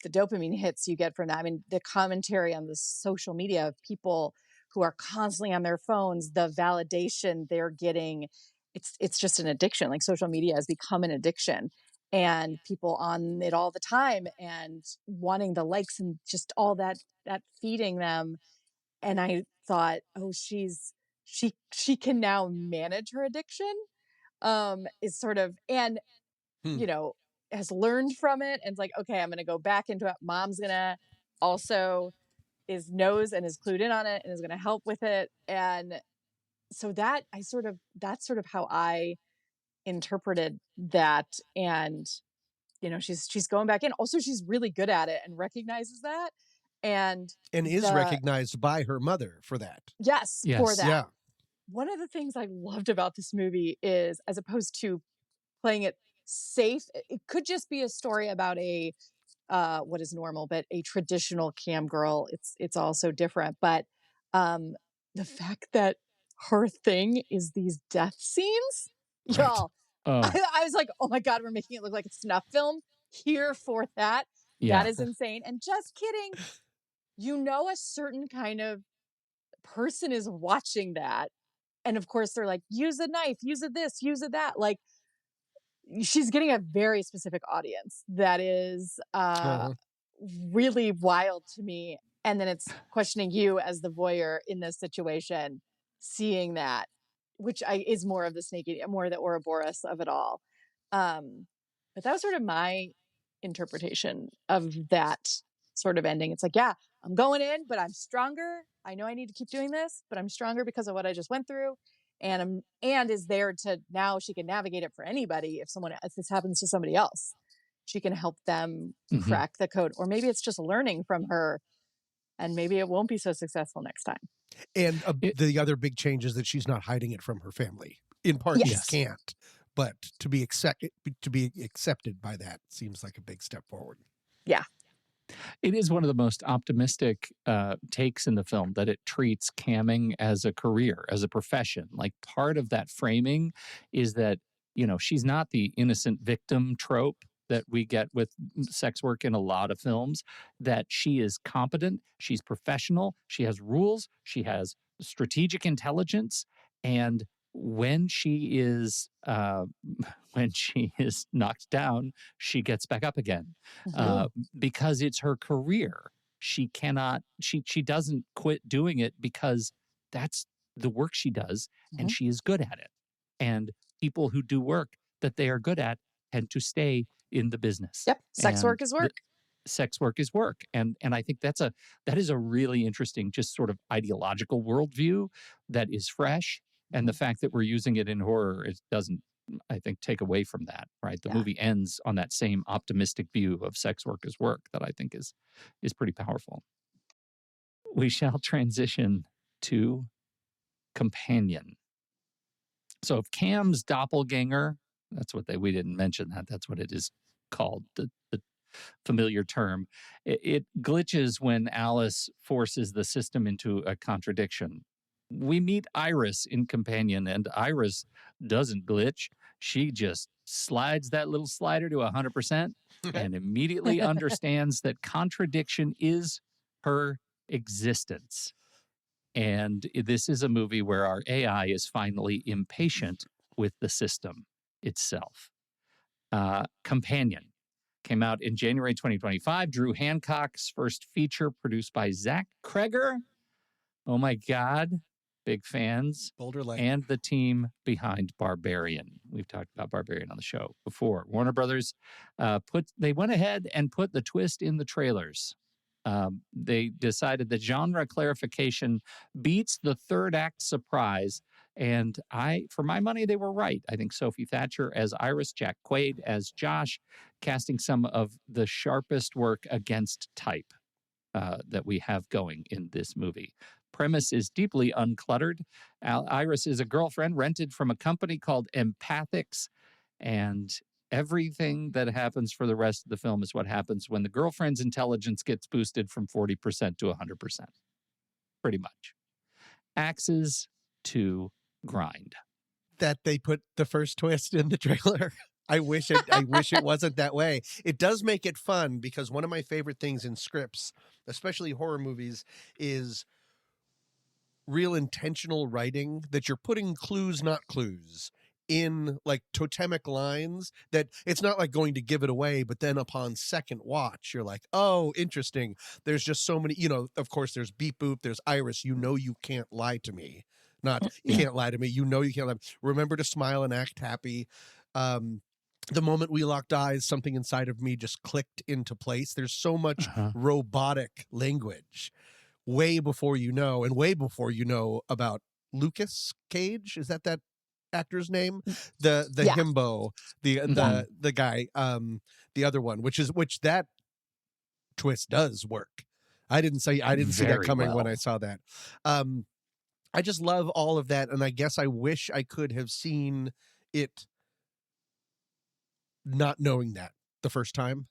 dopamine hits you get from that. I mean, the commentary on the social media of people who are constantly on their phones, the validation they're getting, it's just an addiction. Like, social media has become an addiction, and people on it all the time and wanting the likes and just all that feeding them. And I thought, oh, she can now manage her addiction. Is sort of, and has learned from it, and it's like, okay, I'm gonna go back into it. Mom's gonna also knows and is clued in on it and is gonna help with it. And so that's sort of how I interpreted that. And she's going back in. Also, she's really good at it and recognizes that. And is recognized by her mother for that. Yes, for that. Yeah. One of the things I loved about this movie is, as opposed to playing it safe, it could just be a story about a what is normal, but a traditional cam girl. It's also different. But the fact that her thing is these death scenes, Right. y'all, Oh, I was like, oh my God, we're making it look like a snuff film. Here for that. yeah. That is insane. And just kidding. A certain kind of person is watching that. And of course, they're like, use a knife, use a this, use a that. Like, she's getting a very specific audience that is really wild to me. And then it's questioning you as the voyeur in this situation, seeing that, which is more of the snaky, more the Ouroboros of it all. But that was sort of my interpretation of that sort of ending. It's like, yeah, I'm going in, but I'm stronger. I know I need to keep doing this, but I'm stronger because of what I just went through. And is there to, now she can navigate it for anybody. If this happens to somebody else, she can help them crack the code. Or maybe it's just learning from her, and maybe it won't be so successful next time. And the other big change is that she's not hiding it from her family. In part, Yes. she can't. But to be accepted by that seems like a big step forward. Yeah. It is one of the most optimistic takes in the film, that it treats camming as a career, as a profession. Like, part of that framing is that, she's not the innocent victim trope that we get with sex work in a lot of films, that she is competent, she's professional, she has rules, she has strategic intelligence, and when she is knocked down, she gets back up again, because it's her career. She doesn't quit doing it because that's the work she does, and she is good at it. And people who do work that they are good at tend to stay in the business. Yep. Sex work is work. Sex work is work. And I think that is a really interesting, just sort of ideological worldview that is fresh. And the fact that we're using it in horror, it doesn't, I think, take away from that, right? The movie ends on that same optimistic view of sex work as work that I think is pretty powerful. We shall transition to Companion. So if Cam's doppelganger, we didn't mention that. That's what it is called, the familiar term. It glitches when Alice forces the system into a contradiction. We meet Iris in Companion, and Iris doesn't glitch. She just slides that little slider to 100% and immediately understands that contradiction is her existence. And this is a movie where our AI is finally impatient with the system itself. Companion came out in January 2025. Drew Hancock's first feature, produced by Zach Kreger. Oh my God. Big fans. Boulder Lake. And the team behind Barbarian. We've talked about Barbarian on the show before. Warner Brothers they went ahead and put the twist in the trailers. They decided that genre clarification beats the third act surprise. And for my money, they were right. I think Sophie Thatcher as Iris, Jack Quaid as Josh, casting some of the sharpest work against type that we have going in this movie. Premise is deeply uncluttered. Iris is a girlfriend rented from a company called Empathics, and everything that happens for the rest of the film is what happens when the girlfriend's intelligence gets boosted from 40% to 100%. Pretty much. Axes to grind. That they put the first twist in the trailer. I wish it wasn't that way. It does make it fun, because one of my favorite things in scripts, especially horror movies, is real intentional writing, that you're putting clues, not clues, in like totemic lines, that it's not like going to give it away, but then upon second watch, you're like, oh, interesting. There's just so many, of course, there's beep boop, there's Iris, you can't lie to me. Not, you can't lie to me, you can't lie. Remember to smile and act happy. The moment we locked eyes, something inside of me just clicked into place. There's so much robotic language way before and way before about Lucas Cage. Is that actor's name? The himbo, the guy the other one, which that twist does work. I didn't see that Very coming when well. I saw that. I just love all of that, and I guess I wish I could have seen it not knowing that the first time,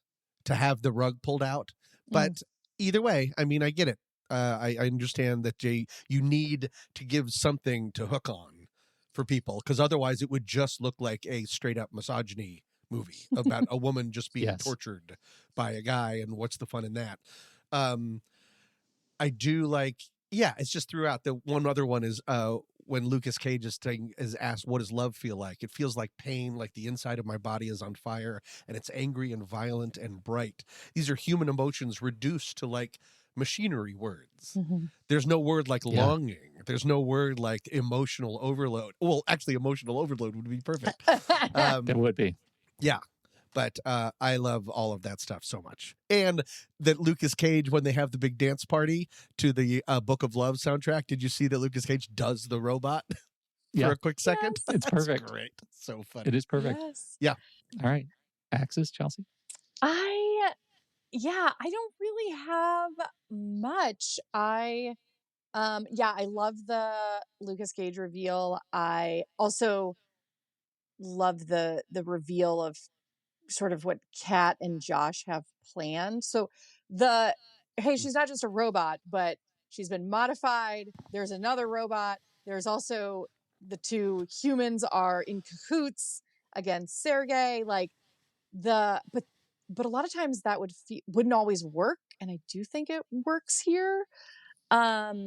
to have the rug pulled out. But either way, I mean, I get it. I understand that you need to give something to hook on for people, because otherwise it would just look like a straight up misogyny movie about a woman just being Yes. tortured by a guy, and what's the fun in that? I do like, yeah, it's just throughout. The one other one is when Lucas Cage is asked, what does love feel like? It feels like pain, like the inside of my body is on fire, and it's angry and violent and bright. These are human emotions reduced to like machinery words. There's no word like longing. There's no word like emotional overload. Well, actually, emotional overload would be perfect. It would be. Yeah. But I love all of that stuff so much. And that Lucas Cage, when they have the big dance party to the Book of Love soundtrack, did you see that Lucas Cage does the robot for a quick second? Yes. It's perfect. Great. So funny. It is perfect. Yes. Yeah. All right. Axis, Chelsea? I don't really have much. I love the Lucas Cage reveal. I also love the reveal of sort of what Kat and Josh have planned. So she's not just a robot, but she's been modified. There's another robot. There's also the two humans are in cahoots against Sergei. But a lot of times that wouldn't always work, and I do think it works here. But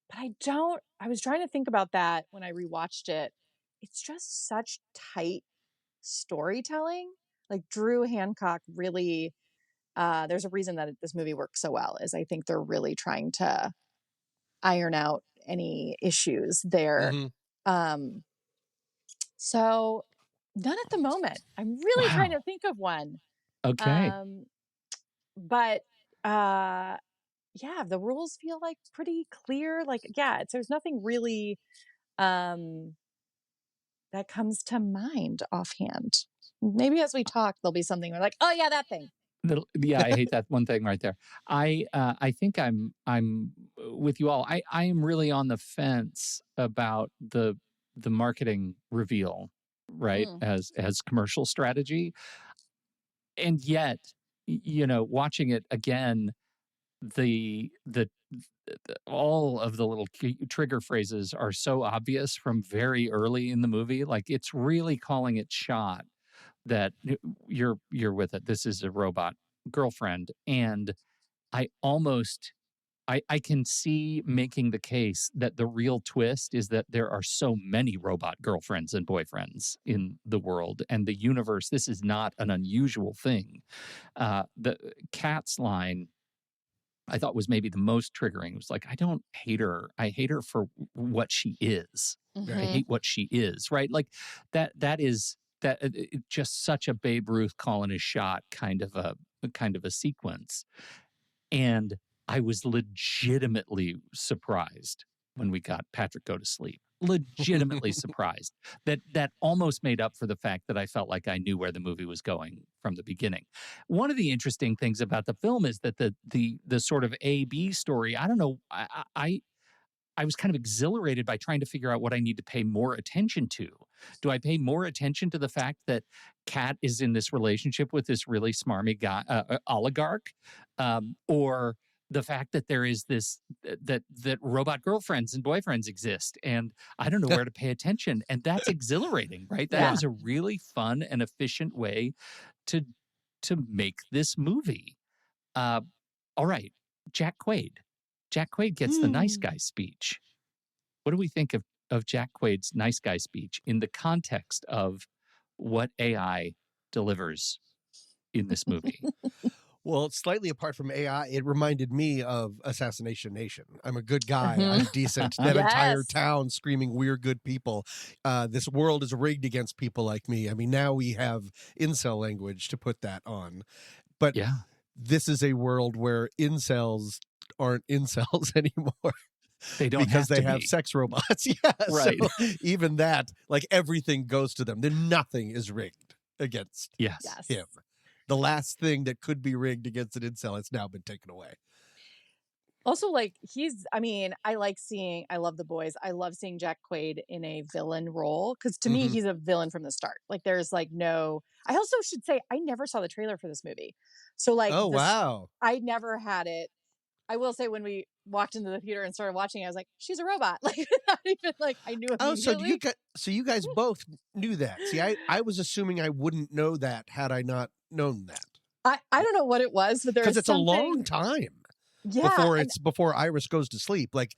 I was trying to think about that when I rewatched it. It's just such tight storytelling. Like Drew Hancock really, there's a reason that this movie works so well, is I think they're really trying to iron out any issues there. So none at the moment. I'm really trying to think of one. Okay. But the rules feel like pretty clear. Like, there's nothing really that comes to mind offhand. Maybe as we talk, there'll be something we're like, oh yeah, that thing. I hate that one thing right there. I think I'm with you all. I am really on the fence about the marketing reveal, right? As commercial strategy. And yet, watching it again, the all of the little trigger phrases are so obvious from very early in the movie. Like, it's really calling its shot that you're with it. This is a robot girlfriend. And I can see making the case that the real twist is that there are so many robot girlfriends and boyfriends in the world and the universe. This is not an unusual thing. The Kat's line, I thought, was maybe the most triggering. It was like, I don't hate her. I hate her for what she is. I hate what she is, right? Like that is just such a Babe Ruth calling his shot kind of a sequence. And I was legitimately surprised when we got Patrick go to sleep. Legitimately surprised. That almost made up for the fact that I felt like I knew where the movie was going from the beginning. One of the interesting things about the film is that the sort of A-B story, I don't know, I was kind of exhilarated by trying to figure out what I need to pay more attention to. Do I pay more attention to the fact that Kat is in this relationship with this really smarmy guy, oligarch, or the fact that there is this that robot girlfriends and boyfriends exist, and I don't know where to pay attention, and that's exhilarating, right? That is a really fun and efficient way to make this movie. All right, Jack Quaid. Jack Quaid gets the nice guy speech. What do we think of Jack Quaid's nice guy speech in the context of what AI delivers in this movie? Well, slightly apart from AI, it reminded me of Assassination Nation. I'm a good guy. I'm decent. That entire town screaming, we're good people. This world is rigged against people like me. I mean, now we have incel language to put that on. But this is a world where incels aren't incels anymore. They don't because they have be. sex robots. Right. So even that, like, everything goes to them. Then nothing is rigged against him. the last thing that could be rigged against an incel has now been taken away. Also, like, I love The Boys. I love seeing Jack Quaid in a villain role because to me, Mhm. he's a villain from the start. Like, there's like no. I also should say I never saw the trailer for this movie, so like Oh, wow. I never had it. I will say when we walked into the theater and started watching, I was like, she's a robot. Like, not even like I knew Oh, immediately. so you guys both knew that. See, I was assuming I wouldn't know that had I not known that. I don't know what it was, but there Because was it's a long time Yeah, before Iris goes to sleep. Like,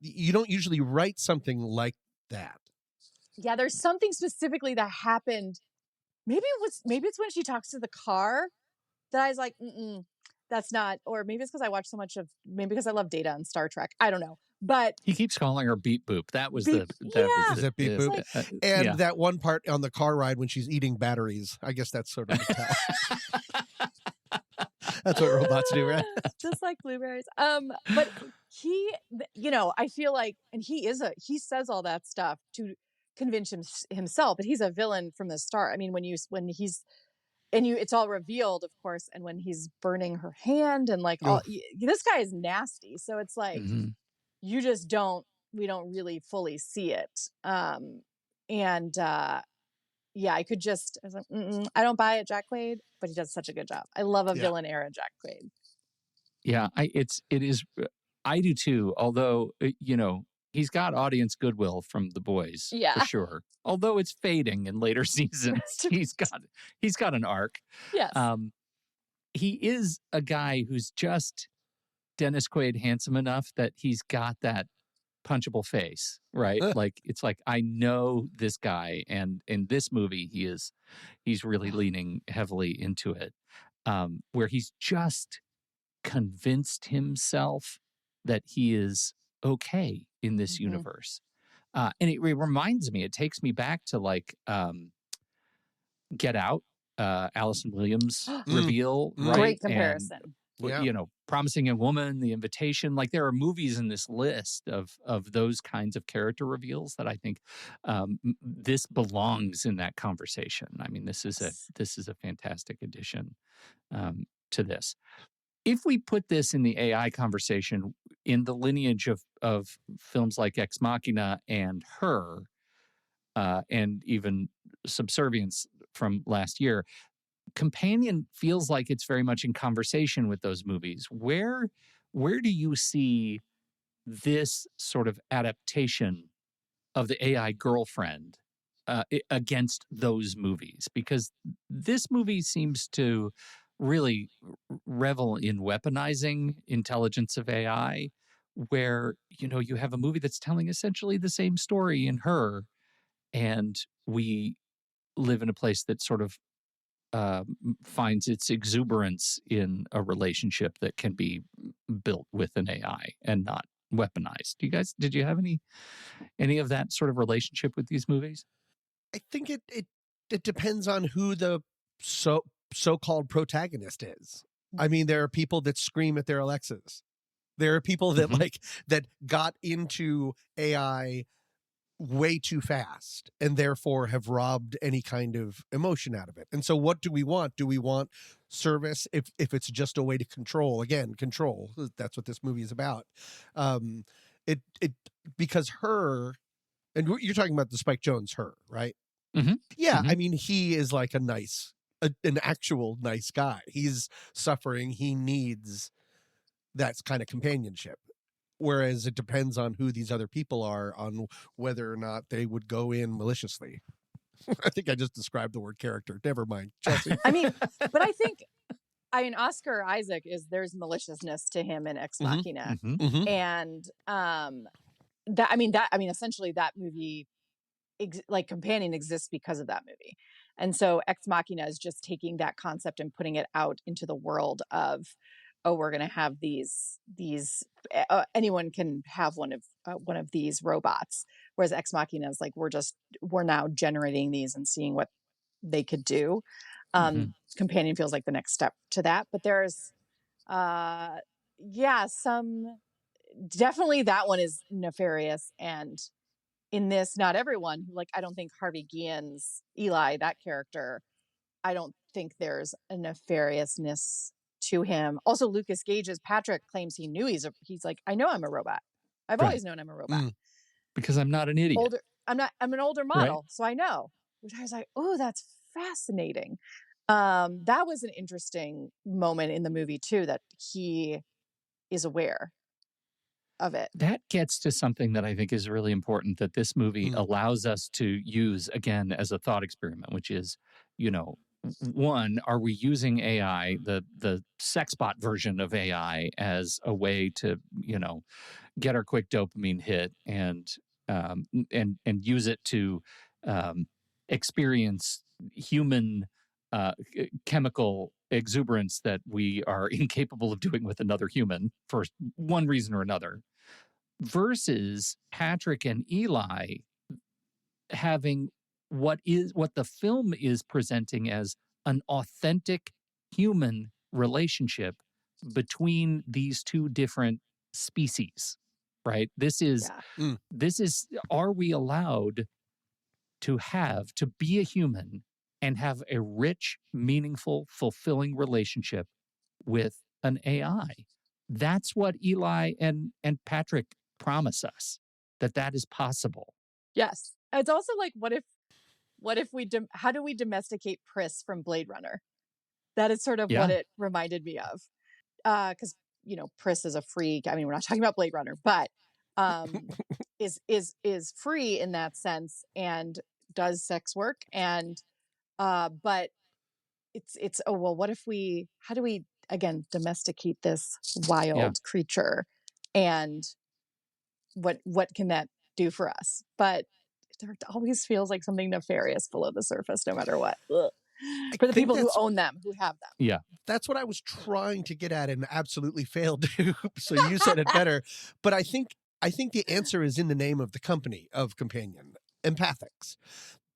you don't usually write something like that. yeah, there's something specifically that happened. Maybe it's when she talks to the car that I was like, that's not. Or maybe it's because I watched so much of. Maybe because I love Data on Star Trek. I don't know, but He keeps calling her Beep Boop. That was Beep- yeah. Is it Beep Boop? uh, And yeah. that one part on the car ride when she's eating batteries, I guess that's sort of a tell. That's what robots do, right? Just like blueberries. But I feel like, and he says all that stuff to convince himself, but he's a villain from the start. I mean, it's all revealed, of course, and when he's burning her hand and like this guy is nasty. So it's like Mhm. we don't really fully see it. And yeah, I was like, I don't buy it, Jack Quaid, but he does such a good job. I love a villain era Jack Quaid. Yeah, it is. I do too. Although he's got audience goodwill from The Boys, Yeah. for sure. Although it's fading in later seasons, he's got an arc. Yes. He is a guy who's just Dennis Quaid handsome enough that he's got that punchable face, right? Like it's like I know this guy, and in this movie he's really leaning heavily into it, where he's just convinced himself that he is okay in this universe. And it reminds me, it takes me back to like Get Out, Allison Williams reveal, right? Great comparison. And, Promising Young Woman, The Invitation. Like there are movies in this list of those kinds of character reveals that I think this belongs in that conversation. I mean, this is a fantastic addition to this. If we put this in the AI conversation in the lineage of films like Ex Machina and Her, and even Subservience from last year, Companion feels like it's very much in conversation with those movies. Where do you see this sort of adaptation of the AI girlfriend against those movies? Because this movie seems to really revel in weaponizing intelligence of AI, where you have a movie that's telling essentially the same story in Her, and we live in a place that sort of finds its exuberance in a relationship that can be built with an AI and not weaponized. Did you have any of that sort of relationship with these movies? I think it depends on who the so-called protagonist is. I mean, there are people that scream at their Alexas. There are people that that got into AI way too fast and therefore have robbed any kind of emotion out of it. And so what do we want? Do we want service if it's just a way to control? Again, control. That's what this movie is about. It because Her, and you're talking about the Spike Jonze Her, right? Mm-hmm. Yeah, Mm-hmm. I mean, he is like an actual nice guy. He's suffering. He needs that kind of companionship. Whereas it depends on who these other people are, on whether or not they would go in maliciously. I think I just described the word character. Never mind, Chelsea. I mean, but I think, Oscar Isaac there's maliciousness to him in Ex Machina, and essentially that movie, like Companion, exists because of that movie, and so Ex Machina is just taking that concept and putting it out into the world of, we're going to have these anyone can have one of these robots, whereas Ex Machina is like we're now generating these and seeing what they could do. Companion feels like the next step to that, but there's definitely that one is nefarious, and in this, not everyone, like I don't think Harvey Guillen's Eli, that character, I don't think there's a nefariousness to him. Also, Lucas Gage's Patrick claims he knew he's like, I know I'm a robot. I've Right. always known I'm a robot. Because I'm not an idiot. I'm an older model, so I know. Which I was like, oh, that's fascinating. That was an interesting moment in the movie too, that he is aware of it. That gets to something that I think is really important that this movie allows us to use again as a thought experiment, which is, one, are we using AI, the sexbot version of AI, as a way to, get our quick dopamine hit and use it to experience human chemical exuberance that we are incapable of doing with another human for one reason or another, versus Patrick and Eli having what the film is presenting as an authentic human relationship between these two different species, right? This is are we allowed to be a human and have a rich, meaningful, fulfilling relationship with an AI? That's what Eli and Patrick promise us, that is possible. Yes. It's also like, what if how do we domesticate Pris from Blade Runner? That is sort of what it reminded me of. Because, Pris is a freak. I mean, we're not talking about Blade Runner, but is free in that sense and does sex work. And but it's what if how do we again domesticate this wild creature, and what can that do for us? But there always feels like something nefarious below the surface, no matter what. Ugh. For the people who own them, who have them. Yeah. That's what I was trying to get at and absolutely failed to. So you said it better. But I think the answer is in the name of the company of Companion, Empathics.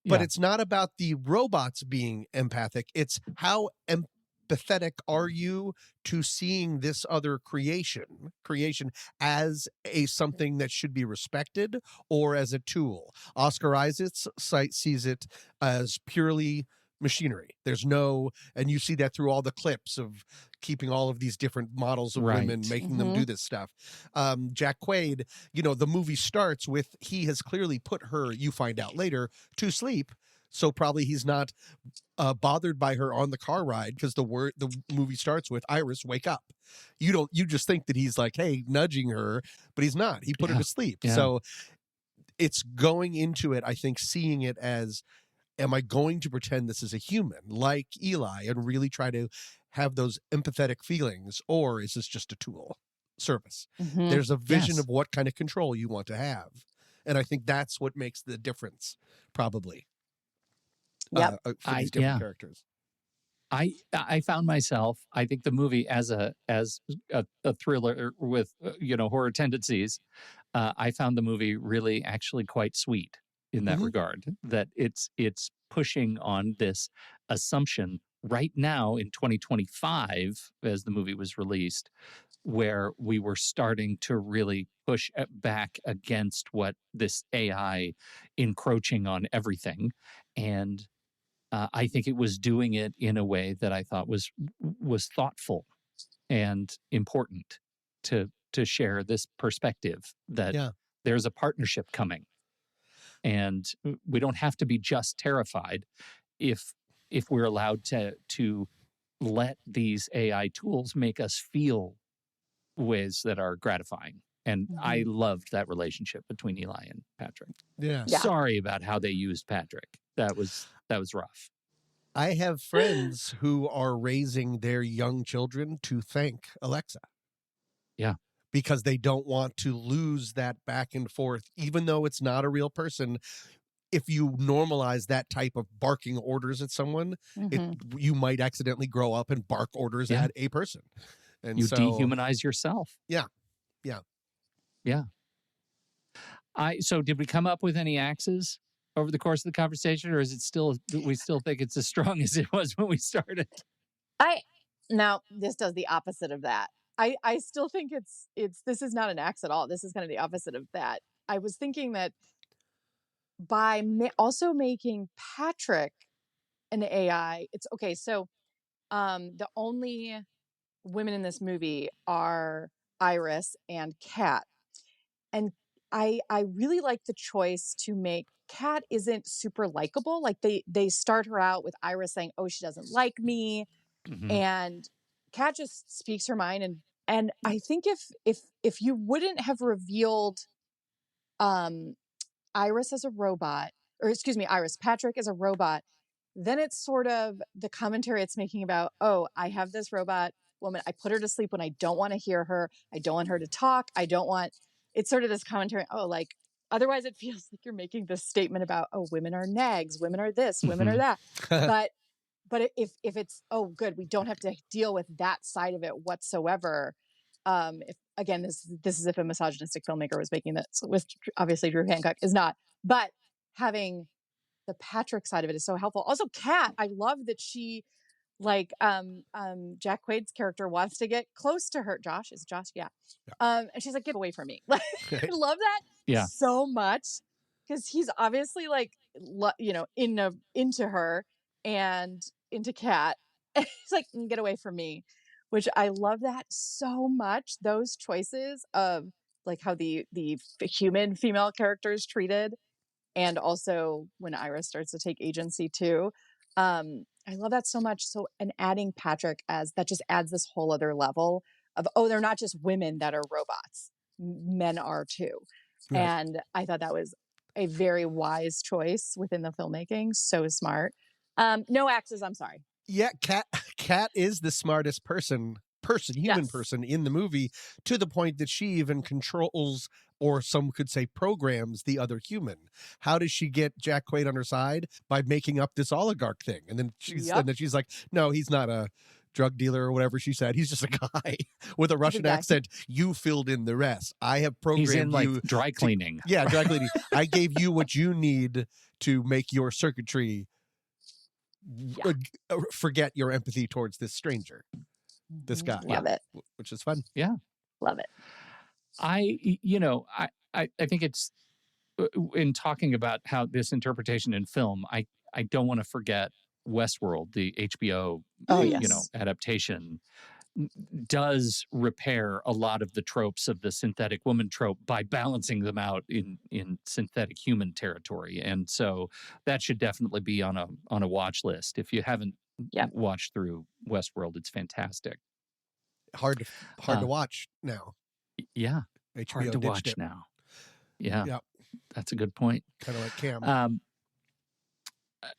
But it's not about the robots being empathic. It's how empathetic are you to seeing this other creation as something that should be respected or as a tool. Oscar Isaac's sees it as purely machinery. There's no, and you see that through all the clips of keeping all of these different models of women, making them do this stuff. Jack Quaid, the movie starts with, he has clearly put her, you find out later, to sleep. So probably he's not bothered by her on the car ride, because the movie starts with, Iris, wake up. You just think that he's like, hey, nudging her, but he's not. He put her to sleep. Yeah. So it's going into it, I think, seeing it as, am I going to pretend this is a human like Eli and really try to have those empathetic feelings, or is this just a tool service? There's a vision of what kind of control you want to have. And I think that's what makes the difference, probably. For these different characters. I found myself, I think the movie as a thriller with horror tendencies, I found the movie really actually quite sweet in that regard, that it's pushing on this assumption right now in 2025, as the movie was released, where we were starting to really push back against what this AI encroaching on everything. And I think it was doing it in a way that I thought was thoughtful and important to share this perspective that there's a partnership coming. And we don't have to be just terrified if we're allowed to let these AI tools make us feel ways that are gratifying. And I loved that relationship between Eli and Patrick. Yeah. Sorry about how they used Patrick. That was rough. I have friends who are raising their young children to thank Alexa. Yeah. Because they don't want to lose that back and forth, even though it's not a real person. If you normalize that type of barking orders at someone, you might accidentally grow up and bark orders at a person. And you dehumanize yourself. Yeah. So did we come up with any axes over the course of the conversation, or is it still, we still think it's as strong as it was when we started? Now this does the opposite of that. I still think this is not an axe at all. This is kind of the opposite of that. I was thinking that by also making Patrick an AI. It's okay. So the only women in this movie are Iris and Kat. And I really like the choice to make Kat isn't super likable. Like they start her out with Iris saying, "Oh, she doesn't like me," and Kat just speaks her mind. And I think if you wouldn't have revealed Iris as a robot, or excuse me, Iris Patrick as a robot, then it's sort of the commentary it's making about, oh, I have this robot woman. I put her to sleep when I don't want to hear her. I don't want her to talk. I don't want, it's sort of this commentary. Oh, like, otherwise it feels like you're making this statement about, oh, women are nags, women are this, women are that. But if it's, oh, good, we don't have to deal with that side of it whatsoever. If again, this is if a misogynistic filmmaker was making this, with obviously Drew Hancock is not, but having the Patrick side of it is so helpful. Also, Kat, I love that she, like, Jack Quaid's character wants to get close to her. Josh, is it Josh? Yeah. And she's like, get away from me. Like, I love that so much, because he's obviously like, into her and into Kat. And he's like, get away from me, which I love that so much. Those choices of like how the human female character is treated, and also when Iris starts to take agency too. I love that so much. So, and adding Patrick as that just adds this whole other level of, oh, they're not just women that are robots, men are too. Right. And I thought that was a very wise choice within the filmmaking. So smart. No axes, I'm sorry. Yeah, Kat is the smartest human person in the movie, to the point that she even controls, or some could say programs, the other human. How does she get Jack Quaid on her side? By making up this oligarch thing. And then she's like, no, he's not a drug dealer or whatever she said. He's just a guy with a Russian accent. You filled in the rest. I have programmed He's in, like, you dry cleaning. Dry cleaning. I gave you what you need to make your circuitry forget your empathy towards this stranger, this guy. Love it. Which is fun. Yeah. Love it. I think it's, in talking about how this interpretation in film, I don't want to forget Westworld, the HBO adaptation, does repair a lot of the tropes of the synthetic woman trope by balancing them out in synthetic human territory. And so that should definitely be on a watch list. If you haven't watched through Westworld, it's fantastic. Hard to watch now. Yeah. HBO hard to watch it now. Yeah. Yep. That's a good point. Kind of like Cam.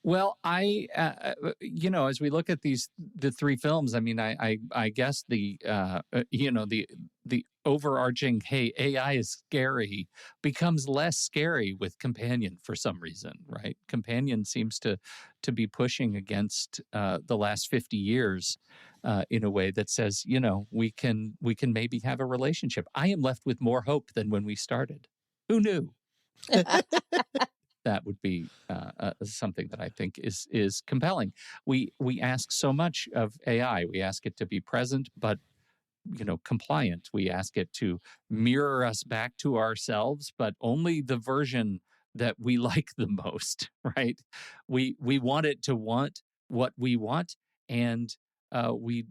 Well, I, as we look at the three films, I mean, I guess the overarching, hey, AI is scary, becomes less scary with Companion for some reason, right? Companion seems to be pushing against the last 50 years in a way that says, we can maybe have a relationship. I am left with more hope than when we started. Who knew? That would be something that I think is compelling. We ask so much of AI. We ask it to be present, but compliant. We ask it to mirror us back to ourselves, but only the version that we like the most. Right? We want it to want what we want, and we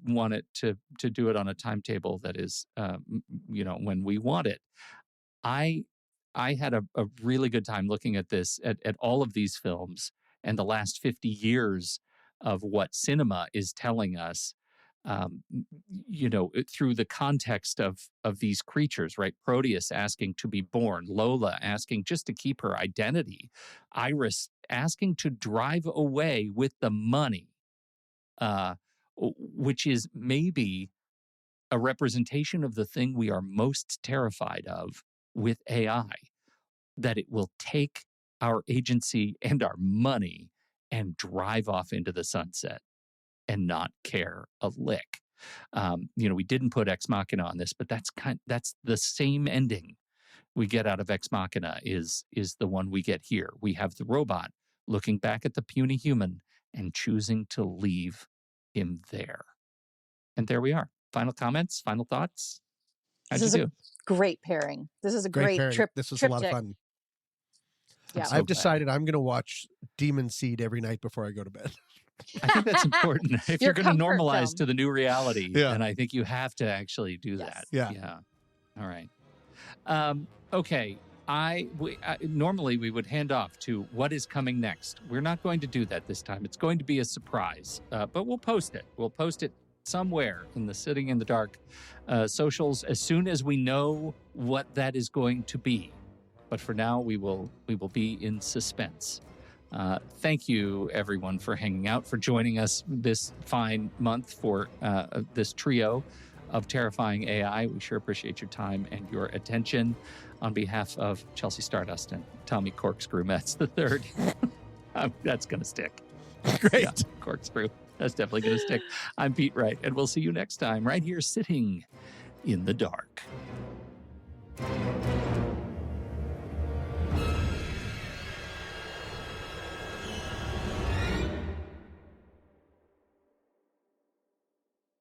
want it to do it on a timetable that is, when we want it. I had a really good time looking at this, at all of these films and the last 50 years of what cinema is telling us, through the context of these creatures, right? Proteus asking to be born, Lola asking just to keep her identity, Iris asking to drive away with the money, which is maybe a representation of the thing we are most terrified of with AI, that it will take our agency and our money and drive off into the sunset and not care a lick. We didn't put Ex Machina on this, but that's the same ending we get out of Ex Machina is the one we get here. We have the robot looking back at the puny human and choosing to leave him there. And there we are. Final comments, final thoughts? How'd you do? Great pairing. This is a great pairing. trip. This was triptych. a lot of fun. Yeah. so I've glad. decided I'm going to watch Demon Seed every night before I go to bed. I think that's important. If Your you're going to comfort normalize film. to the new reality, Yeah. then I think you have to actually do Yes. that. Yeah. All right. Okay. Normally we would hand off to what is coming next. We're not going to do that this time. It's going to be a surprise, but we'll post it. We'll post it somewhere in the Sitting in the Dark socials as soon as we know what that is going to be. But for now, we will be in suspense. Thank you, everyone, for hanging out, for joining us this fine month for this trio of terrifying AI. We sure appreciate your time and your attention. On behalf of Chelsea Stardust and Tommy Corkscrew Metz III, that's going to stick. Great. Yeah, Corkscrew. That's definitely going to stick. I'm Pete Wright, and we'll see you next time right here sitting in the dark.